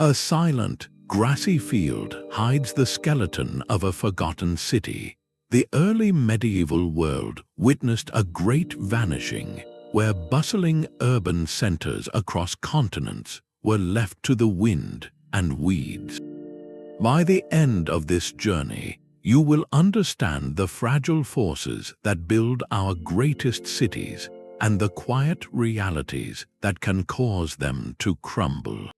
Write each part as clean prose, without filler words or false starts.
A silent, grassy field hides the skeleton of a forgotten city. The early medieval world witnessed a great vanishing, where bustling urban centers across continents were left to the wind and weeds. By the end of this journey, you will understand the fragile forces that build our greatest cities and the quiet realities that can cause them to crumble.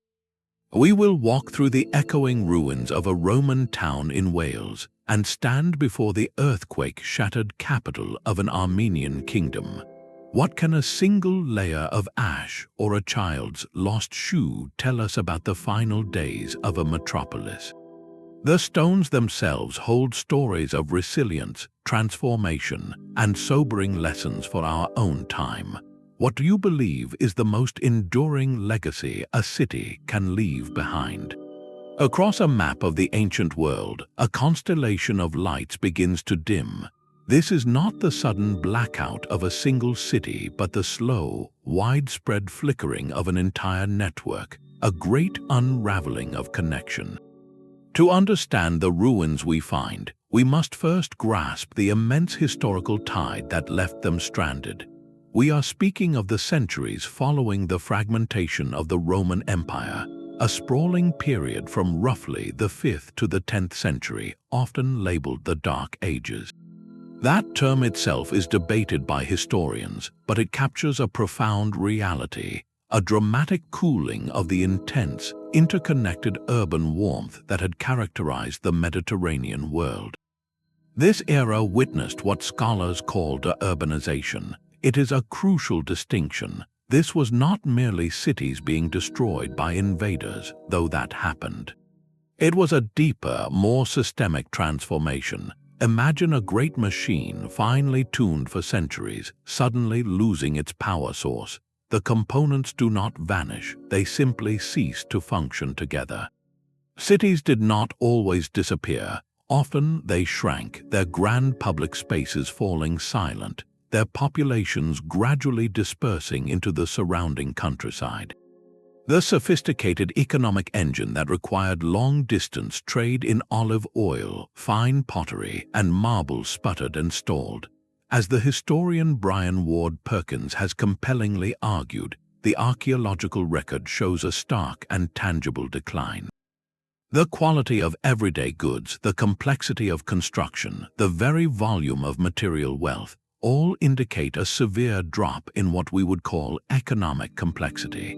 We will walk through the echoing ruins of a Roman town in Wales and stand before the earthquake-shattered capital of an Armenian kingdom. What can a single layer of ash or a child's lost shoe tell us about the final days of a metropolis? The stones themselves hold stories of resilience, transformation, and sobering lessons for our own time. What do you believe is the most enduring legacy a city can leave behind? Across a map of the ancient world, a constellation of lights begins to dim. This is not the sudden blackout of a single city, but the slow, widespread flickering of an entire network, a great unraveling of connection. To understand the ruins we find, we must first grasp the immense historical tide that left them stranded. We are speaking of the centuries following the fragmentation of the Roman Empire, a sprawling period from roughly the 5th to the 10th century, often labeled the Dark Ages. That term itself is debated by historians, but it captures a profound reality, a dramatic cooling of the intense, interconnected urban warmth that had characterized the Mediterranean world. This era witnessed what scholars call de-urbanization. It is a crucial distinction. This was not merely cities being destroyed by invaders, though that happened. It was a deeper, more systemic transformation. Imagine a great machine finely tuned for centuries, suddenly losing its power source. The components do not vanish, they simply cease to function together. Cities did not always disappear. Often they shrank, their grand public spaces falling silent, their populations gradually dispersing into the surrounding countryside. The sophisticated economic engine that required long-distance trade in olive oil, fine pottery, and marble sputtered and stalled. As the historian Brian Ward Perkins has compellingly argued, the archaeological record shows a stark and tangible decline. The quality of everyday goods, the complexity of construction, the very volume of material wealth, all indicate a severe drop in what we would call economic complexity.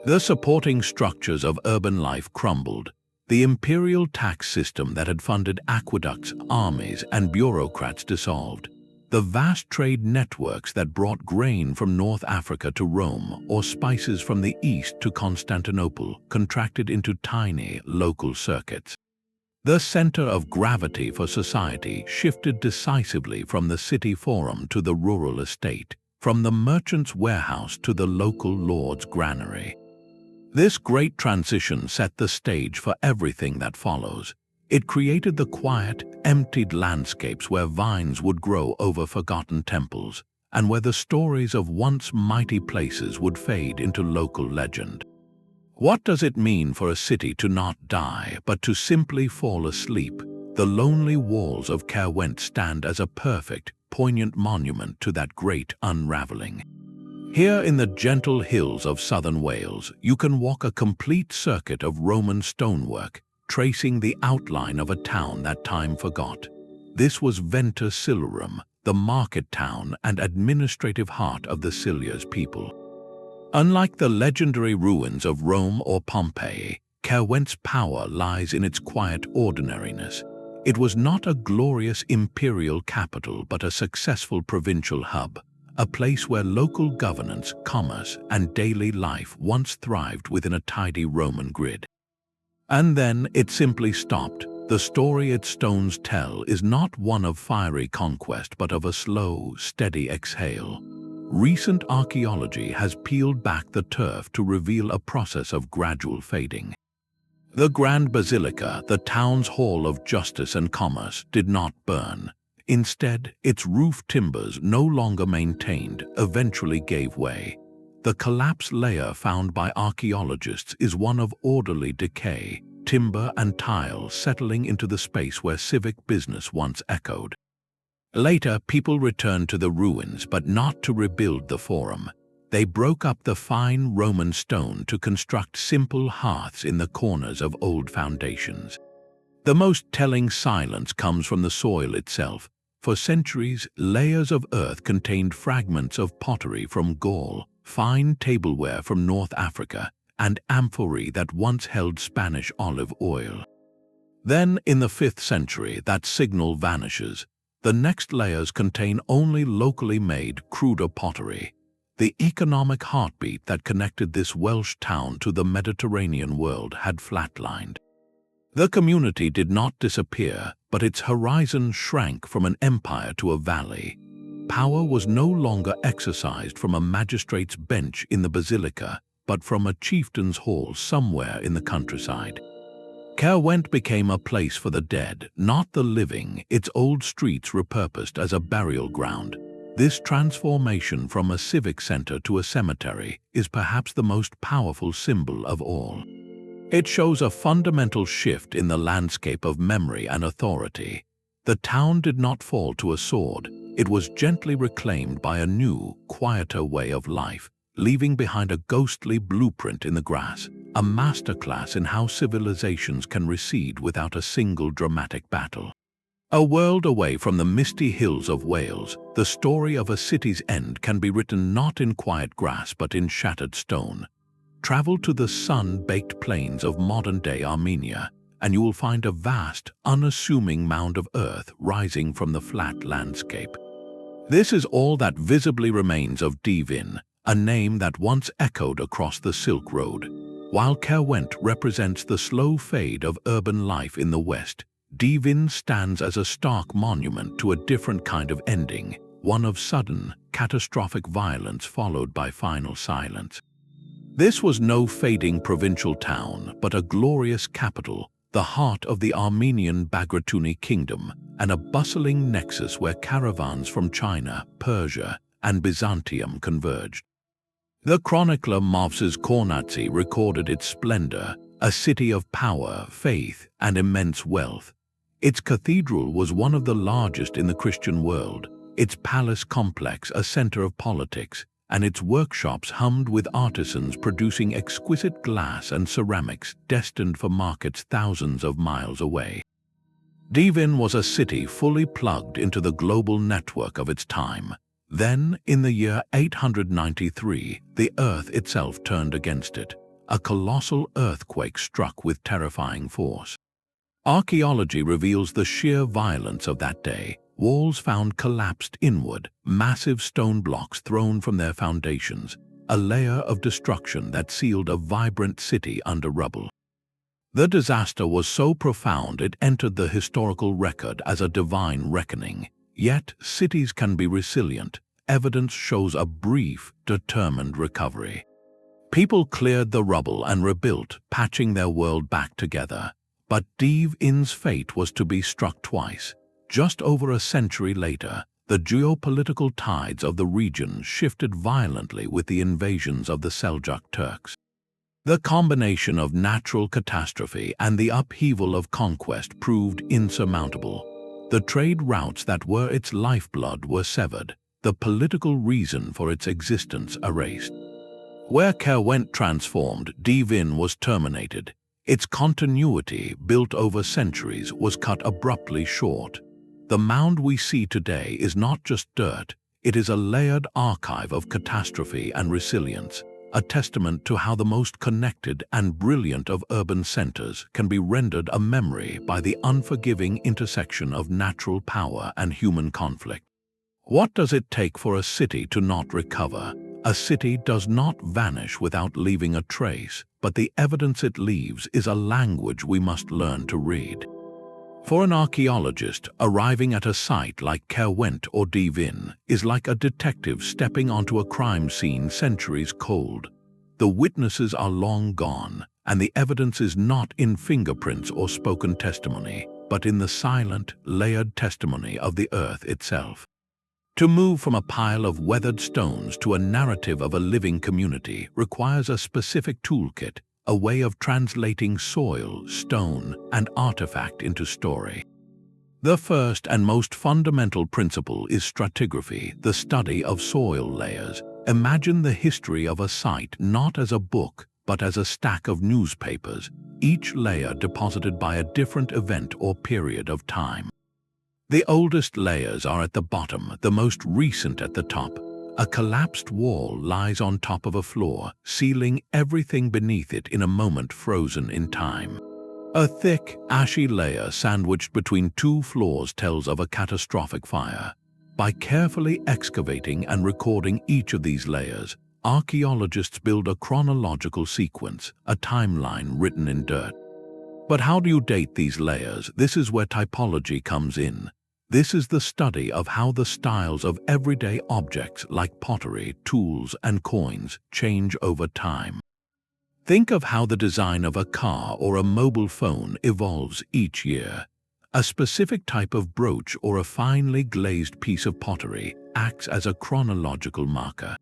The supporting structures of urban life crumbled. The imperial tax system that had funded aqueducts, armies, and bureaucrats dissolved. The vast trade networks that brought grain from North Africa to Rome or spices from the east to Constantinople contracted into tiny, local circuits. The center of gravity for society shifted decisively from the city forum to the rural estate, from the merchant's warehouse to the local lord's granary. This great transition set the stage for everything that follows. It created the quiet, emptied landscapes where vines would grow over forgotten temples, and where the stories of once mighty places would fade into local legend. What does it mean for a city to not die, but to simply fall asleep? The lonely walls of Caerwent stand as a perfect, poignant monument to that great unraveling. Here in the gentle hills of southern Wales, you can walk a complete circuit of Roman stonework, tracing the outline of a town that time forgot. This was Venta Silorum, the market town and administrative heart of the Silia's people. Unlike the legendary ruins of Rome or Pompeii, Caerwent's power lies in its quiet ordinariness. It was not a glorious imperial capital but a successful provincial hub, a place where local governance, commerce, and daily life once thrived within a tidy Roman grid. And then it simply stopped. The story its stones tell is not one of fiery conquest but of a slow, steady exhale. Recent archaeology has peeled back the turf to reveal a process of gradual fading. The Grand Basilica, the town's hall of justice and commerce, did not burn. Instead, its roof timbers, no longer maintained, eventually gave way. The collapse layer found by archaeologists is one of orderly decay, timber and tile settling into the space where civic business once echoed. Later, people returned to the ruins, but not to rebuild the forum. They broke up the fine Roman stone to construct simple hearths in the corners of old foundations. The most telling silence comes from the soil itself. For centuries, layers of earth contained fragments of pottery from Gaul, fine tableware from North Africa, and amphorae that once held Spanish olive oil. Then, in the 5th century, that signal vanishes. The next layers contain only locally made, cruder pottery. The economic heartbeat that connected this Welsh town to the Mediterranean world had flatlined. The community did not disappear, but its horizon shrank from an empire to a valley. Power was no longer exercised from a magistrate's bench in the basilica, but from a chieftain's hall somewhere in the countryside. Caerwent became a place for the dead, not the living, its old streets repurposed as a burial ground. This transformation from a civic center to a cemetery is perhaps the most powerful symbol of all. It shows a fundamental shift in the landscape of memory and authority. The town did not fall to a sword. It was gently reclaimed by a new, quieter way of life, leaving behind a ghostly blueprint in the grass, a masterclass in how civilizations can recede without a single dramatic battle. A world away from the misty hills of Wales, the story of a city's end can be written not in quiet grass but in shattered stone. Travel to the sun-baked plains of modern-day Armenia, and you will find a vast, unassuming mound of earth rising from the flat landscape. This is all that visibly remains of Dvin, a name that once echoed across the Silk Road. While Caerwent represents the slow fade of urban life in the West, Dvin stands as a stark monument to a different kind of ending, one of sudden, catastrophic violence followed by final silence. This was no fading provincial town, but a glorious capital, the heart of the Armenian Bagratuni kingdom, and a bustling nexus where caravans from China, Persia, and Byzantium converged. The chronicler Moses Kornatzi recorded its splendor, a city of power, faith, and immense wealth. Its cathedral was one of the largest in the Christian world, its palace complex a center of politics, and its workshops hummed with artisans producing exquisite glass and ceramics destined for markets thousands of miles away. Dvin was a city fully plugged into the global network of its time. Then, in the year 893, the earth itself turned against it. A colossal earthquake struck with terrifying force. Archaeology reveals the sheer violence of that day. Walls found collapsed inward, massive stone blocks thrown from their foundations, a layer of destruction that sealed a vibrant city under rubble. The disaster was so profound it entered the historical record as a divine reckoning. Yet, cities can be resilient. Evidence shows a brief, determined recovery. People cleared the rubble and rebuilt, patching their world back together. But Dvin's fate was to be struck twice. Just over a century later, the geopolitical tides of the region shifted violently with the invasions of the Seljuk Turks. The combination of natural catastrophe and the upheaval of conquest proved insurmountable. The trade routes that were its lifeblood were severed, the political reason for its existence erased. Where Caerwent transformed, Dvin was terminated. Its continuity, built over centuries, was cut abruptly short. The mound we see today is not just dirt, it is a layered archive of catastrophe and resilience, a testament to how the most connected and brilliant of urban centers can be rendered a memory by the unforgiving intersection of natural power and human conflict. What does it take for a city to not recover? A city does not vanish without leaving a trace, but the evidence it leaves is a language we must learn to read. For an archaeologist, arriving at a site like Caerwent or Dvin is like a detective stepping onto a crime scene centuries cold. The witnesses are long gone, and the evidence is not in fingerprints or spoken testimony, but in the silent, layered testimony of the earth itself. To move from a pile of weathered stones to a narrative of a living community requires a specific toolkit, a way of translating soil, stone, and artifact into story. The first and most fundamental principle is stratigraphy, the study of soil layers. Imagine the history of a site not as a book, but as a stack of newspapers, each layer deposited by a different event or period of time. The oldest layers are at the bottom, the most recent at the top. A collapsed wall lies on top of a floor, sealing everything beneath it in a moment frozen in time. A thick, ashy layer sandwiched between two floors tells of a catastrophic fire. By carefully excavating and recording each of these layers, archaeologists build a chronological sequence, a timeline written in dirt. But how do you date these layers? This is where typology comes in. This is the study of how the styles of everyday objects like pottery, tools, and coins change over time. Think of how the design of a car or a mobile phone evolves each year. A specific type of brooch or a finely glazed piece of pottery acts as a chronological marker.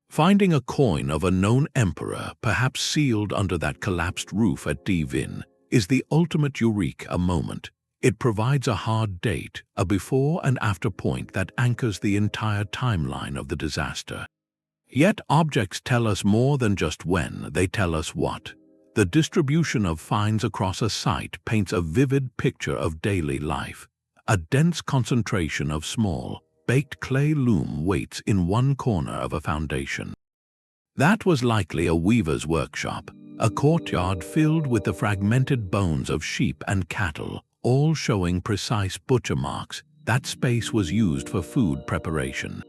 Finding a coin of a known emperor, perhaps sealed under that collapsed roof at Dvin, is the ultimate eureka moment. It provides a hard date, a before and after point that anchors the entire timeline of the disaster. Yet objects tell us more than just when, they tell us what. The distribution of finds across a site paints a vivid picture of daily life. A dense concentration of small, baked clay loom waits in one corner of a foundation. That was likely a weaver's workshop, a courtyard filled with the fragmented bones of sheep and cattle, all showing precise butcher marks. That space was used for food preparation.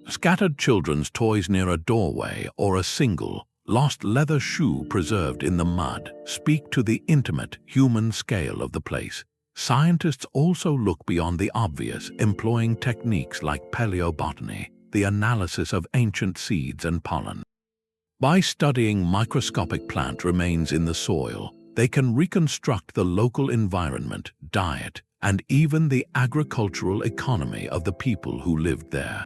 Scattered children's toys near a doorway or a single, lost leather shoe preserved in the mud speak to the intimate, human scale of the place. Scientists also look beyond the obvious, employing techniques like paleobotany, the analysis of ancient seeds and pollen. By studying microscopic plant remains in the soil, they can reconstruct the local environment, diet, and even the agricultural economy of the people who lived there.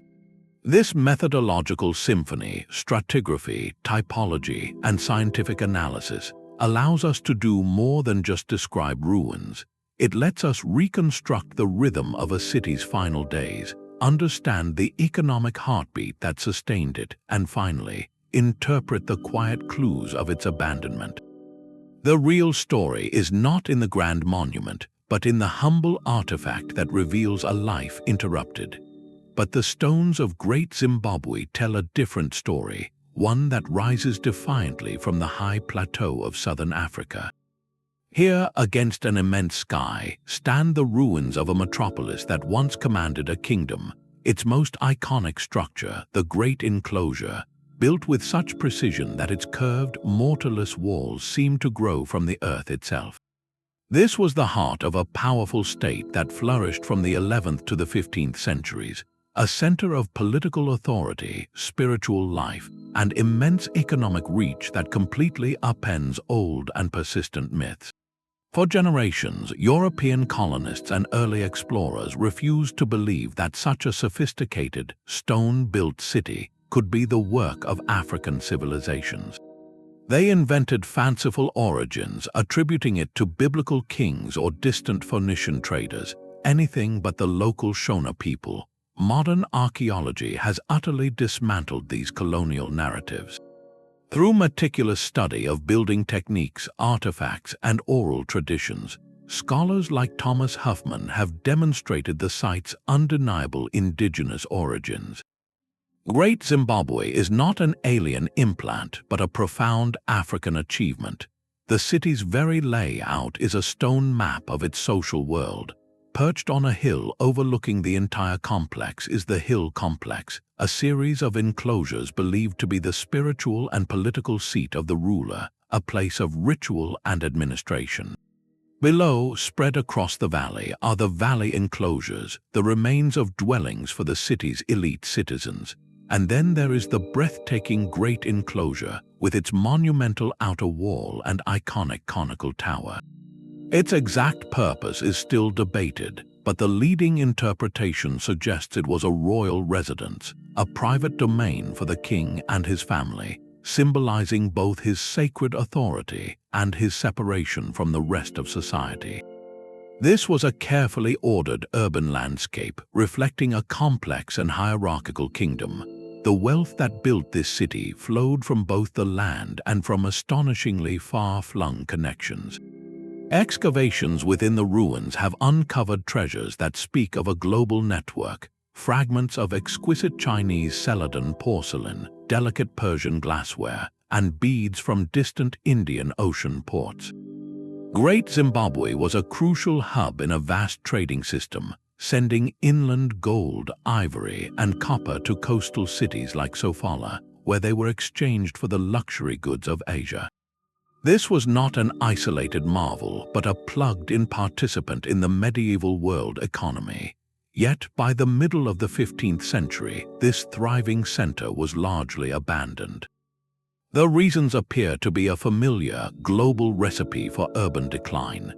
This methodological symphony, stratigraphy, typology, and scientific analysis, allows us to do more than just describe ruins. It lets us reconstruct the rhythm of a city's final days, understand the economic heartbeat that sustained it, and finally, interpret the quiet clues of its abandonment. The real story is not in the grand monument, but in the humble artifact that reveals a life interrupted. But the stones of Great Zimbabwe tell a different story, one that rises defiantly from the high plateau of southern Africa. Here, against an immense sky, stand the ruins of a metropolis that once commanded a kingdom. Its most iconic structure, the Great Enclosure, built with such precision that its curved, mortarless walls seem to grow from the earth itself. This was the heart of a powerful state that flourished from the 11th to the 15th centuries, a center of political authority, spiritual life, and immense economic reach that completely upends old and persistent myths. For generations, European colonists and early explorers refused to believe that such a sophisticated, stone-built city could be the work of African civilizations. They invented fanciful origins, attributing it to biblical kings or distant Phoenician traders, anything but the local Shona people. Modern archaeology has utterly dismantled these colonial narratives. Through meticulous study of building techniques, artifacts, and oral traditions, scholars like Thomas Huffman have demonstrated the site's undeniable indigenous origins. Great Zimbabwe is not an alien implant, but a profound African achievement. The city's very layout is a stone map of its social world. Perched on a hill overlooking the entire complex is the Hill Complex, a series of enclosures believed to be the spiritual and political seat of the ruler, a place of ritual and administration. Below, spread across the valley, are the valley enclosures, the remains of dwellings for the city's elite citizens. And then there is the breathtaking Great Enclosure, with its monumental outer wall and iconic conical tower. Its exact purpose is still debated, but the leading interpretation suggests it was a royal residence, a private domain for the king and his family, symbolizing both his sacred authority and his separation from the rest of society. This was a carefully ordered urban landscape reflecting a complex and hierarchical kingdom. The wealth that built this city flowed from both the land and from astonishingly far-flung connections. Excavations within the ruins have uncovered treasures that speak of a global network, fragments of exquisite Chinese celadon porcelain, delicate Persian glassware, and beads from distant Indian Ocean ports. Great Zimbabwe was a crucial hub in a vast trading system, sending inland gold, ivory, and copper to coastal cities like Sofala, where they were exchanged for the luxury goods of Asia. This was not an isolated marvel, but a plugged-in participant in the medieval world economy. Yet, by the middle of the 15th century, this thriving center was largely abandoned. The reasons appear to be a familiar, global recipe for urban decline.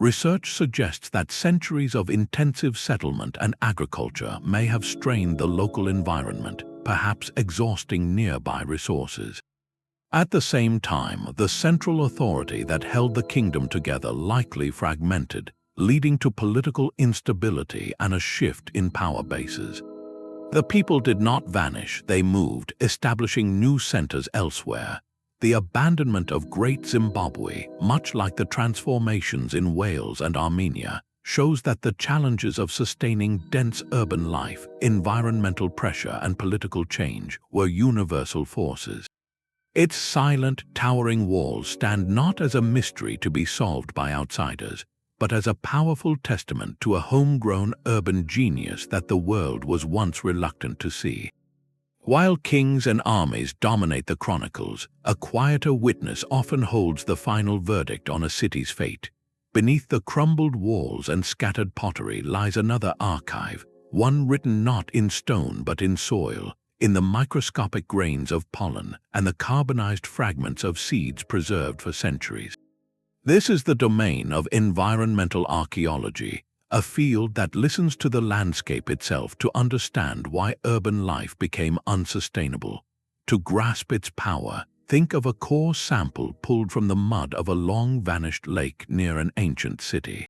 Research suggests that centuries of intensive settlement and agriculture may have strained the local environment, perhaps exhausting nearby resources. At the same time, the central authority that held the kingdom together likely fragmented, leading to political instability and a shift in power bases. The people did not vanish, they moved, establishing new centers elsewhere. The abandonment of Great Zimbabwe, much like the transformations in Wales and Armenia, shows that the challenges of sustaining dense urban life, environmental pressure, and political change were universal forces. Its silent, towering walls stand not as a mystery to be solved by outsiders, but as a powerful testament to a homegrown urban genius that the world was once reluctant to see. While kings and armies dominate the chronicles, a quieter witness often holds the final verdict on a city's fate. Beneath the crumbled walls and scattered pottery lies another archive, one written not in stone but in soil, in the microscopic grains of pollen and the carbonized fragments of seeds preserved for centuries. This is the domain of environmental archaeology, a field that listens to the landscape itself to understand why urban life became unsustainable. To grasp its power, think of a core sample pulled from the mud of a long-vanished lake near an ancient city.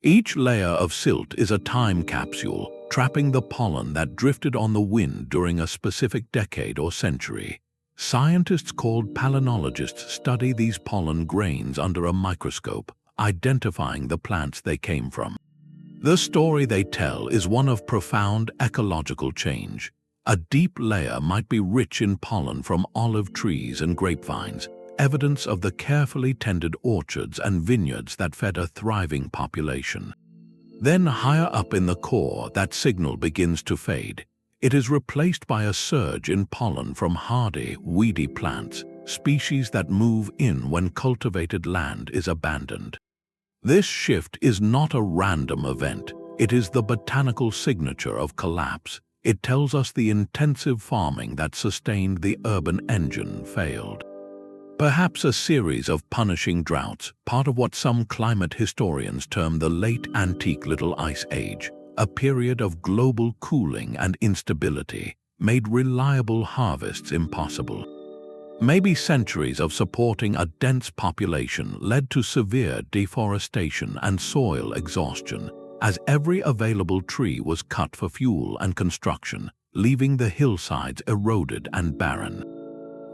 Each layer of silt is a time capsule, trapping the pollen that drifted on the wind during a specific decade or century. Scientists called palynologists study these pollen grains under a microscope, identifying the plants they came from. The story they tell is one of profound ecological change. A deep layer might be rich in pollen from olive trees and grapevines, evidence of the carefully tended orchards and vineyards that fed a thriving population. Then higher up in the core, that signal begins to fade. It is replaced by a surge in pollen from hardy, weedy plants, species that move in when cultivated land is abandoned. This shift is not a random event. It is the botanical signature of collapse. It tells us the intensive farming that sustained the urban engine failed. Perhaps a series of punishing droughts, part of what some climate historians term the late antique Little Ice Age, a period of global cooling and instability, made reliable harvests impossible. Maybe centuries of supporting a dense population led to severe deforestation and soil exhaustion, as every available tree was cut for fuel and construction, leaving the hillsides eroded and barren.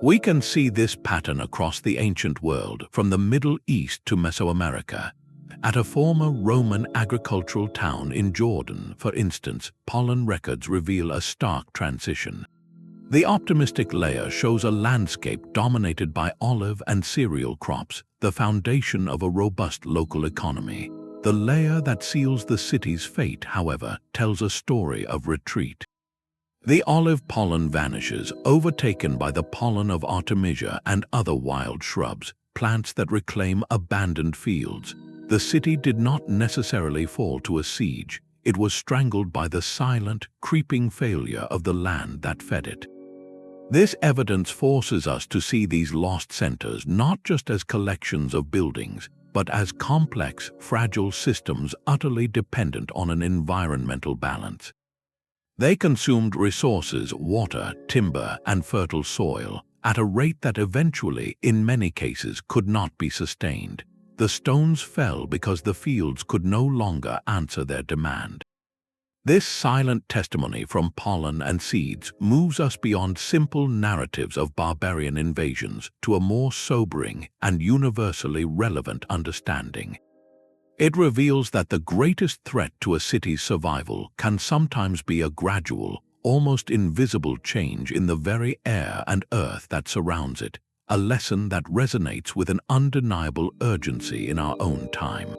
We can see this pattern across the ancient world, from the Middle East to Mesoamerica. At a former Roman agricultural town in Jordan, for instance, pollen records reveal a stark transition. The optimistic layer shows a landscape dominated by olive and cereal crops, the foundation of a robust local economy. The layer that seals the city's fate, however, tells a story of retreat. The olive pollen vanishes, overtaken by the pollen of artemisia and other wild shrubs, plants that reclaim abandoned fields. The city did not necessarily fall to a siege. It was strangled by the silent, creeping failure of the land that fed it. This evidence forces us to see these lost centers not just as collections of buildings, but as complex, fragile systems utterly dependent on an environmental balance. They consumed resources, water, timber, and fertile soil at a rate that eventually, in many cases, could not be sustained. The stones fell because the fields could no longer answer their demand. This silent testimony from pollen and seeds moves us beyond simple narratives of barbarian invasions to a more sobering and universally relevant understanding. It reveals that the greatest threat to a city's survival can sometimes be a gradual, almost invisible change in the very air and earth that surrounds it, a lesson that resonates with an undeniable urgency in our own time.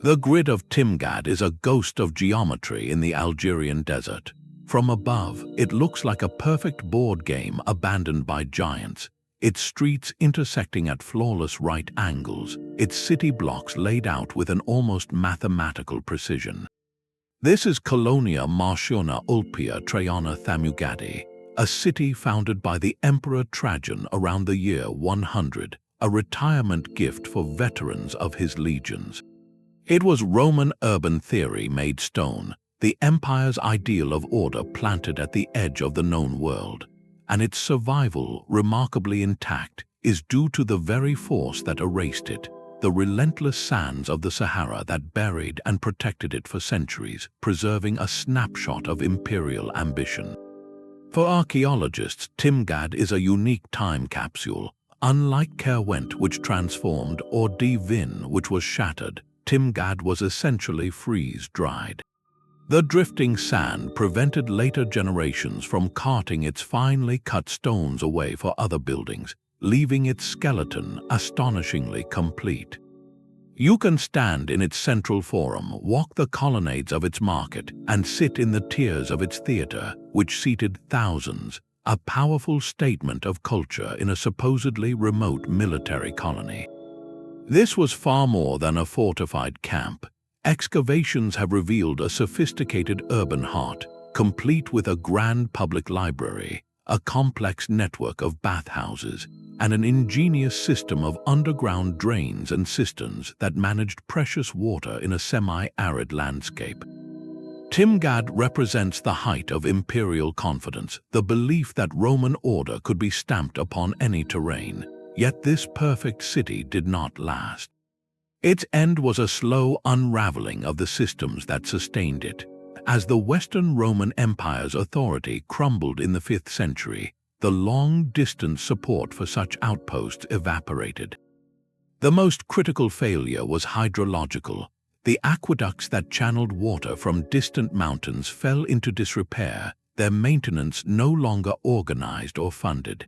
The grid of Timgad is a ghost of geometry in the Algerian desert. From above, it looks like a perfect board game abandoned by giants, its streets intersecting at flawless right angles, its city blocks laid out with an almost mathematical precision. This is Colonia Marciona Ulpia Traiana Thamugadi, a city founded by the Emperor Trajan around the year 100, a retirement gift for veterans of his legions. It was Roman urban theory made stone, the empire's ideal of order planted at the edge of the known world, and its survival, remarkably intact, is due to the very force that erased it, the relentless sands of the Sahara that buried and protected it for centuries, preserving a snapshot of imperial ambition. For archaeologists, Timgad is a unique time capsule. Unlike Caerwent, which transformed, or Dvin, which was shattered, Timgad was essentially freeze-dried. The drifting sand prevented later generations from carting its finely cut stones away for other buildings, leaving its skeleton astonishingly complete. You can stand in its central forum, walk the colonnades of its market, and sit in the tiers of its theater, which seated thousands, a powerful statement of culture in a supposedly remote military colony. This was far more than a fortified camp. Excavations have revealed a sophisticated urban heart, complete with a grand public library, a complex network of bathhouses, and an ingenious system of underground drains and cisterns that managed precious water in a semi-arid landscape. Timgad represents the height of imperial confidence, the belief that Roman order could be stamped upon any terrain. Yet this perfect city did not last. Its end was a slow unraveling of the systems that sustained it. As the Western Roman Empire's authority crumbled in the 5th century, the long-distance support for such outposts evaporated. The most critical failure was hydrological. The aqueducts that channeled water from distant mountains fell into disrepair, their maintenance no longer organized or funded.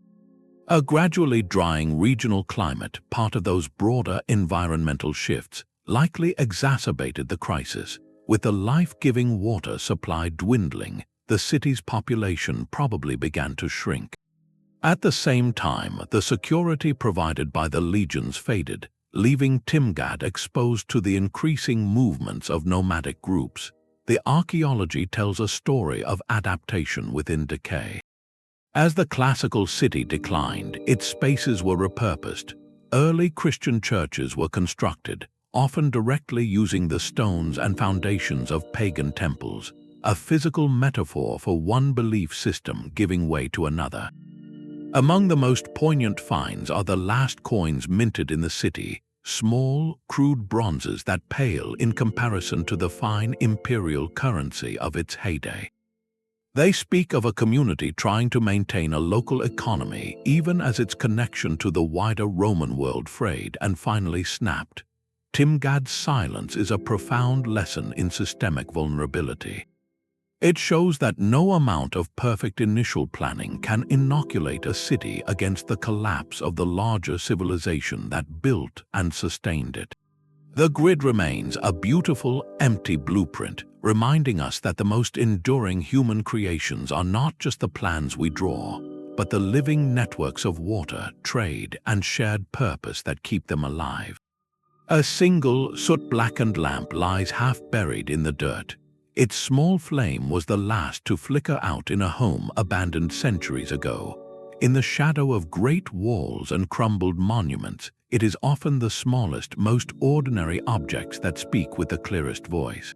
A gradually drying regional climate, part of those broader environmental shifts, likely exacerbated the crisis. With the life-giving water supply dwindling, the city's population probably began to shrink. At the same time, the security provided by the legions faded, leaving Timgad exposed to the increasing movements of nomadic groups. The archaeology tells a story of adaptation within decay. As the classical city declined, its spaces were repurposed. Early Christian churches were constructed, often directly using the stones and foundations of pagan temples, a physical metaphor for one belief system giving way to another. Among the most poignant finds are the last coins minted in the city, small, crude bronzes that pale in comparison to the fine imperial currency of its heyday. They speak of a community trying to maintain a local economy even as its connection to the wider Roman world frayed and finally snapped. Timgad's silence is a profound lesson in systemic vulnerability. It shows that no amount of perfect initial planning can inoculate a city against the collapse of the larger civilization that built and sustained it. The grid remains a beautiful, empty blueprint, reminding us that the most enduring human creations are not just the plans we draw, but the living networks of water, trade, and shared purpose that keep them alive. A single, soot-blackened lamp lies half-buried in the dirt. Its small flame was the last to flicker out in a home abandoned centuries ago. In the shadow of great walls and crumbled monuments, it is often the smallest, most ordinary objects that speak with the clearest voice.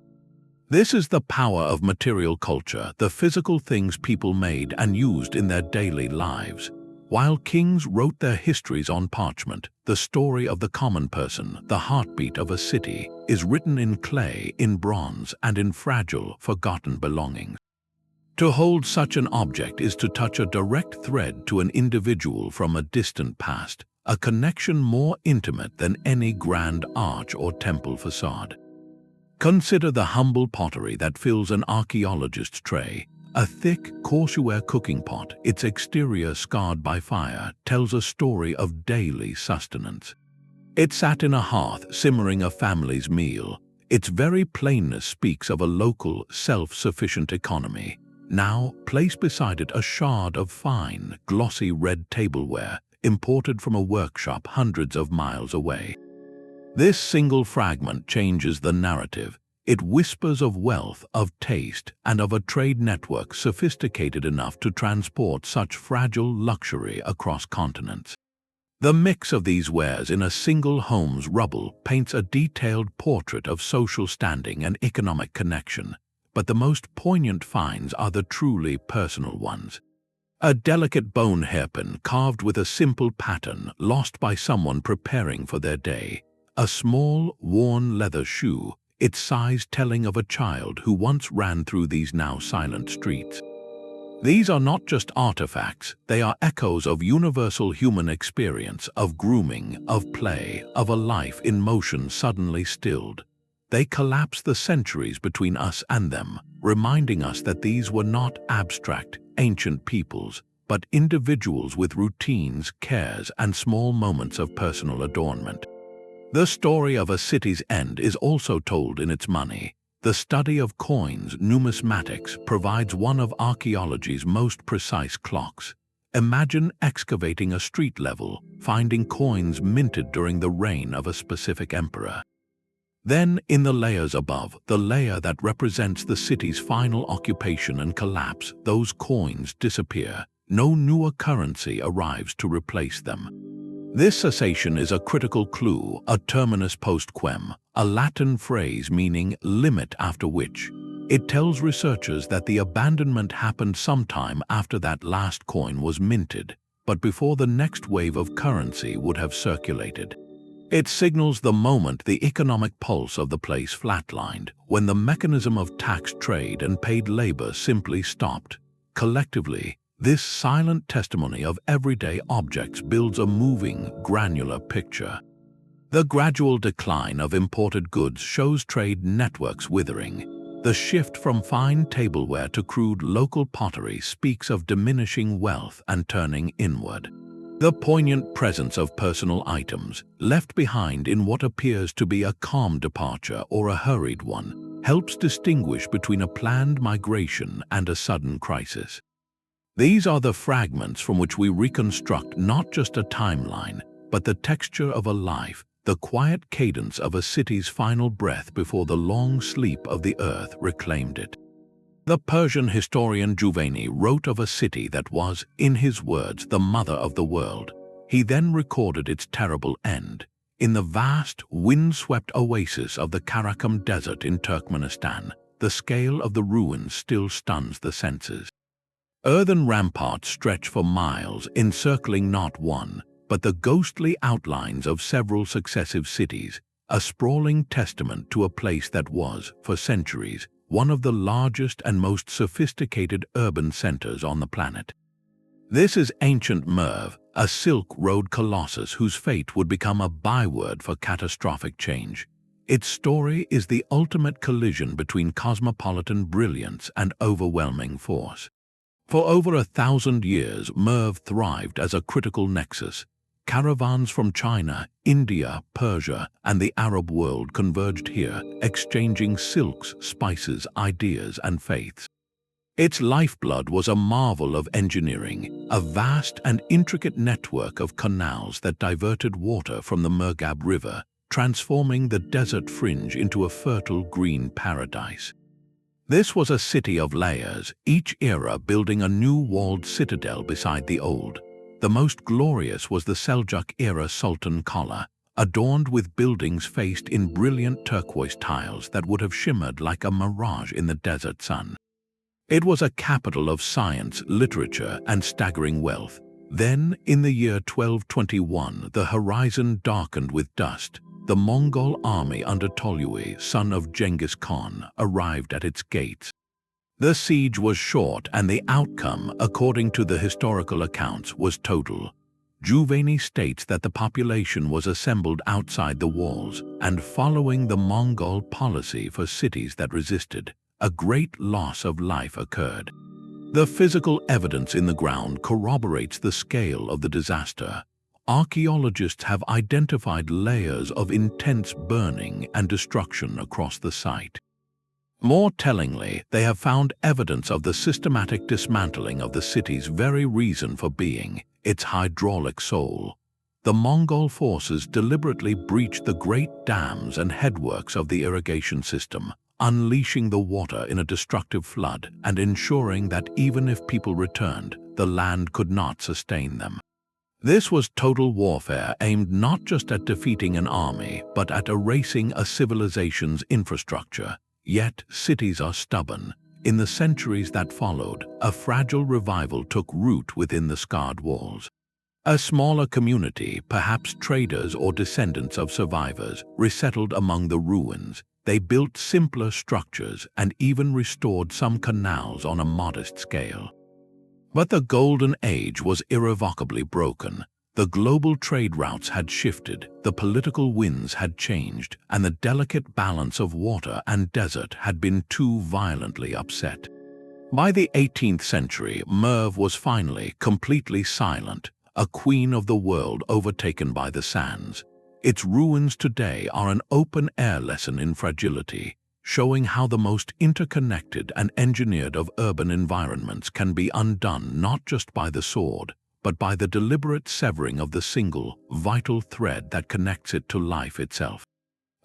This is the power of material culture, the physical things people made and used in their daily lives. While kings wrote their histories on parchment, the story of the common person, the heartbeat of a city, is written in clay, in bronze, and in fragile, forgotten belongings. To hold such an object is to touch a direct thread to an individual from a distant past, a connection more intimate than any grand arch or temple facade. Consider the humble pottery that fills an archaeologist's tray. A thick, coarseware cooking pot, its exterior scarred by fire, tells a story of daily sustenance. It sat in a hearth, simmering a family's meal. Its very plainness speaks of a local, self-sufficient economy. Now, place beside it a shard of fine, glossy red tableware, imported from a workshop hundreds of miles away. This single fragment changes the narrative. It whispers of wealth, of taste, and of a trade network sophisticated enough to transport such fragile luxury across continents. The mix of these wares in a single home's rubble paints a detailed portrait of social standing and economic connection, but the most poignant finds are the truly personal ones. A delicate bone hairpin carved with a simple pattern lost by someone preparing for their day. A small, worn leather shoe, its size telling of a child who once ran through these now silent streets. These are not just artifacts, they are echoes of universal human experience, of grooming, of play, of a life in motion suddenly stilled. They collapse the centuries between us and them, reminding us that these were not abstract, ancient peoples, but individuals with routines, cares, and small moments of personal adornment. The story of a city's end is also told in its money. The study of coins, numismatics, provides one of archaeology's most precise clocks. Imagine excavating a street level, finding coins minted during the reign of a specific emperor. Then, in the layers above, the layer that represents the city's final occupation and collapse, those coins disappear. No newer currency arrives to replace them. This cessation is a critical clue, a terminus post quem, a Latin phrase meaning limit after which. It tells researchers that the abandonment happened sometime after that last coin was minted, but before the next wave of currency would have circulated. It signals the moment the economic pulse of the place flatlined, when the mechanism of taxed trade and paid labor simply stopped. Collectively, this silent testimony of everyday objects builds a moving, granular picture. The gradual decline of imported goods shows trade networks withering. The shift from fine tableware to crude local pottery speaks of diminishing wealth and turning inward. The poignant presence of personal items, left behind in what appears to be a calm departure or a hurried one, helps distinguish between a planned migration and a sudden crisis. These are the fragments from which we reconstruct not just a timeline, but the texture of a life, the quiet cadence of a city's final breath before the long sleep of the earth reclaimed it. The Persian historian Dvin wrote of a city that was, in his words, the mother of the world. He then recorded its terrible end. In the vast, wind-swept oasis of the Karakum Desert in Turkmenistan, the scale of the ruins still stuns the senses. Earthen ramparts stretch for miles, encircling not one, but the ghostly outlines of several successive cities, a sprawling testament to a place that was, for centuries, one of the largest and most sophisticated urban centers on the planet. This is ancient Merv, a Silk Road colossus whose fate would become a byword for catastrophic change. Its story is the ultimate collision between cosmopolitan brilliance and overwhelming force. For over 1,000 years, Merv thrived as a critical nexus. Caravans from China, India, Persia, and the Arab world converged here, exchanging silks, spices, ideas, and faiths. Its lifeblood was a marvel of engineering, a vast and intricate network of canals that diverted water from the Murghab River, transforming the desert fringe into a fertile green paradise. This was a city of layers, each era building a new walled citadel beside the old. The most glorious was the Seljuk-era Sultan Kala, adorned with buildings faced in brilliant turquoise tiles that would have shimmered like a mirage in the desert sun. It was a capital of science, literature, and staggering wealth. Then, in the year 1221, the horizon darkened with dust. The Mongol army under Tolui, son of Genghis Khan, arrived at its gates. The siege was short, and the outcome, according to the historical accounts, was total. Dvin states that the population was assembled outside the walls, and following the Mongol policy for cities that resisted, a great loss of life occurred. The physical evidence in the ground corroborates the scale of the disaster. Archaeologists have identified layers of intense burning and destruction across the site. More tellingly, they have found evidence of the systematic dismantling of the city's very reason for being, its hydraulic soul. The Mongol forces deliberately breached the great dams and headworks of the irrigation system, unleashing the water in a destructive flood and ensuring that even if people returned, the land could not sustain them. This was total warfare aimed not just at defeating an army, but at erasing a civilization's infrastructure. Yet cities are stubborn. In the centuries that followed, a fragile revival took root within the scarred walls. A smaller community, perhaps traders or descendants of survivors, resettled among the ruins. They built simpler structures and even restored some canals on a modest scale. But the Golden Age was irrevocably broken. The global trade routes had shifted, the political winds had changed, and the delicate balance of water and desert had been too violently upset. By the 18th century, Merv was finally completely silent, a queen of the world overtaken by the sands. Its ruins today are an open-air lesson in fragility, showing how the most interconnected and engineered of urban environments can be undone not just by the sword, but by the deliberate severing of the single, vital thread that connects it to life itself.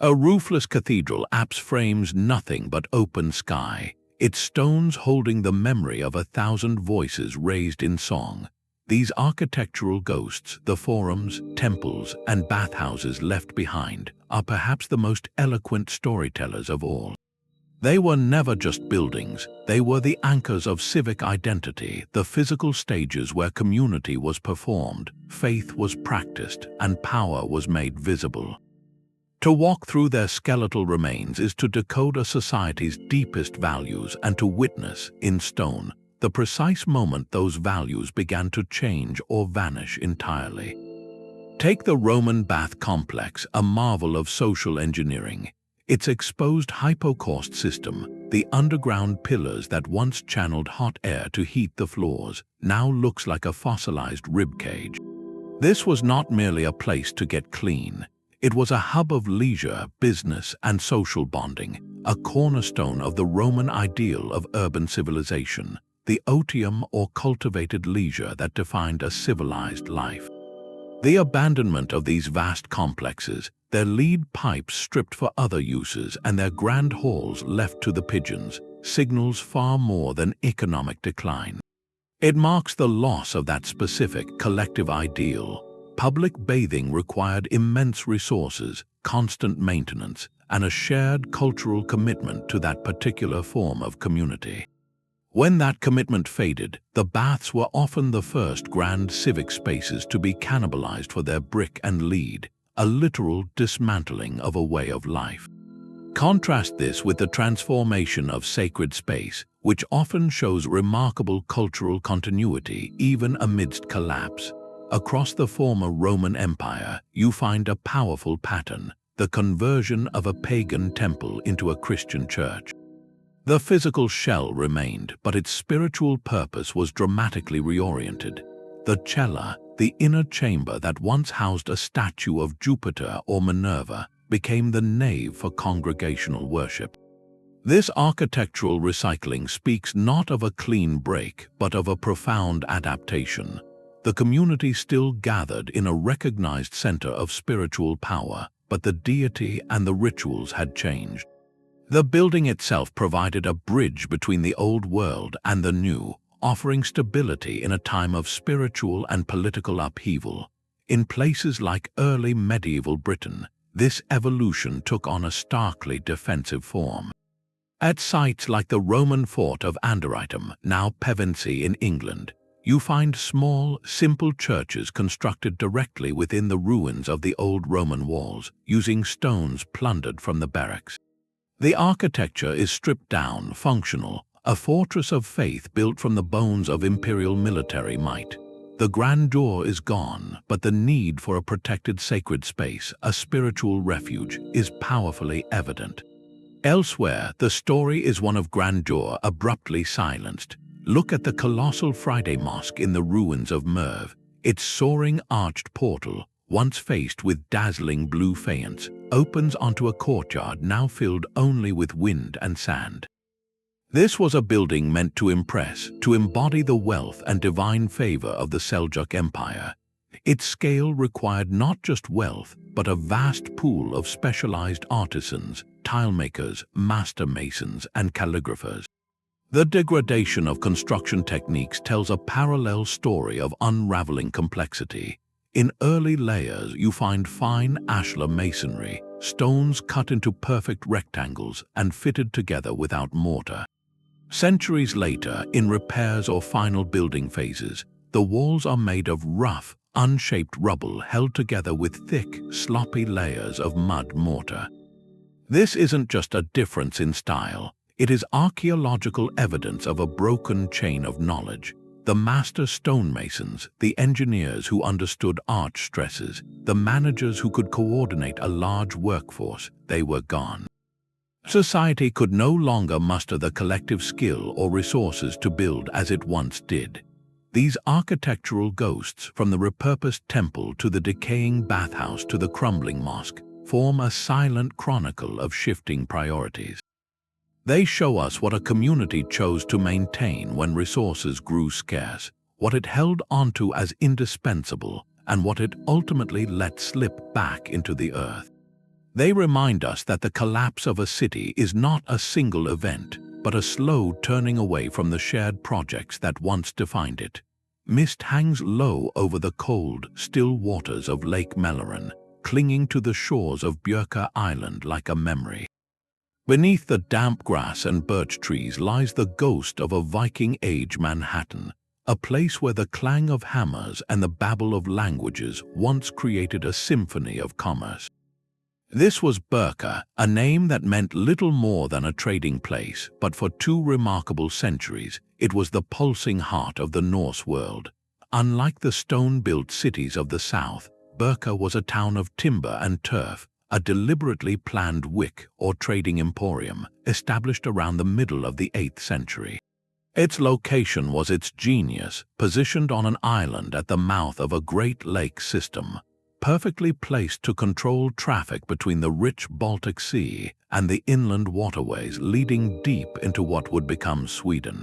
A roofless cathedral apse frames nothing but open sky, its stones holding the memory of 1,000 voices raised in song. These architectural ghosts, the forums, temples, and bathhouses left behind, are perhaps the most eloquent storytellers of all. They were never just buildings, they were the anchors of civic identity, the physical stages where community was performed, faith was practiced, and power was made visible. To walk through their skeletal remains is to decode a society's deepest values and to witness, in stone, the precise moment those values began to change or vanish entirely. Take the Roman bath complex, a marvel of social engineering. Its exposed hypocaust system, the underground pillars that once channeled hot air to heat the floors, now looks like a fossilized ribcage. This was not merely a place to get clean. It was a hub of leisure, business, and social bonding, a cornerstone of the Roman ideal of urban civilization, the otium or cultivated leisure that defined a civilized life. The abandonment of these vast complexes, their lead pipes stripped for other uses and their grand halls left to the pigeons, signals far more than economic decline. It marks the loss of that specific collective ideal. Public bathing required immense resources, constant maintenance, and a shared cultural commitment to that particular form of community. When that commitment faded, the baths were often the first grand civic spaces to be cannibalized for their brick and lead, a literal dismantling of a way of life. Contrast this with the transformation of sacred space, which often shows remarkable cultural continuity even amidst collapse. Across the former Roman Empire, you find a powerful pattern, the conversion of a pagan temple into a Christian church. The physical shell remained, but its spiritual purpose was dramatically reoriented. The cella, the inner chamber that once housed a statue of Jupiter or Minerva, became the nave for congregational worship. This architectural recycling speaks not of a clean break, but of a profound adaptation. The community still gathered in a recognized center of spiritual power, but the deity and the rituals had changed. The building itself provided a bridge between the old world and the new, offering stability in a time of spiritual and political upheaval. In places like early medieval Britain, this evolution took on a starkly defensive form. At sites like the Roman fort of Anderytum, now Pevensey in England, you find small, simple churches constructed directly within the ruins of the old Roman walls, using stones plundered from the barracks. The architecture is stripped down, functional, a fortress of faith built from the bones of imperial military might. The grandeur is gone, but the need for a protected sacred space, a spiritual refuge, is powerfully evident. Elsewhere, the story is one of grandeur abruptly silenced. Look at the colossal Friday Mosque in the ruins of Merv. Its soaring arched portal, once faced with dazzling blue faience, opens onto a courtyard now filled only with wind and sand. This was a building meant to impress, to embody the wealth and divine favor of the Seljuk Empire. Its scale required not just wealth, but a vast pool of specialized artisans, tilemakers, master masons, and calligraphers. The degradation of construction techniques tells a parallel story of unraveling complexity. In early layers, you find fine ashlar masonry, stones cut into perfect rectangles and fitted together without mortar. Centuries later, in repairs or final building phases, the walls are made of rough, unshaped rubble held together with thick, sloppy layers of mud mortar. This isn't just a difference in style, it is archaeological evidence of a broken chain of knowledge. The master stonemasons, the engineers who understood arch stresses, the managers who could coordinate a large workforce, they were gone. Society could no longer muster the collective skill or resources to build as it once did. These architectural ghosts, from the repurposed temple to the decaying bathhouse to the crumbling mosque, form a silent chronicle of shifting priorities. They show us what a community chose to maintain when resources grew scarce, what it held onto as indispensable, and what it ultimately let slip back into the earth. They remind us that the collapse of a city is not a single event, but a slow turning away from the shared projects that once defined it. Mist hangs low over the cold, still waters of Lake Melleran, clinging to the shores of Björka Island like a memory. Beneath the damp grass and birch trees lies the ghost of a Viking Age Manhattan, a place where the clang of hammers and the babble of languages once created a symphony of commerce. This was Björka, a name that meant little more than a trading place, but for 2 remarkable centuries, it was the pulsing heart of the Norse world. Unlike the stone-built cities of the south, Björka was a town of timber and turf, a deliberately planned wick or trading emporium established around the middle of the 8th century. Its location was its genius, positioned on an island at the mouth of a great lake system, perfectly placed to control traffic between the rich Baltic Sea and the inland waterways leading deep into what would become Sweden.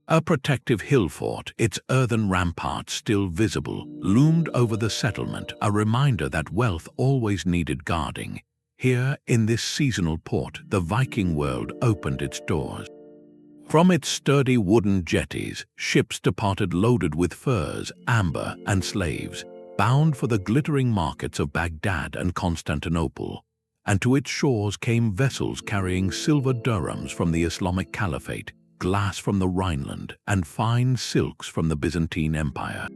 A protective hill fort, its earthen ramparts still visible, loomed over the settlement, a reminder that wealth always needed guarding. Here, in this seasonal port, the Viking world opened its doors. From its sturdy wooden jetties, ships departed loaded with furs, amber, and slaves, bound for the glittering markets of Baghdad and Constantinople, and to its shores came vessels carrying silver dirhams from the Islamic Caliphate, glass from the Rhineland, and fine silks from the Byzantine Empire.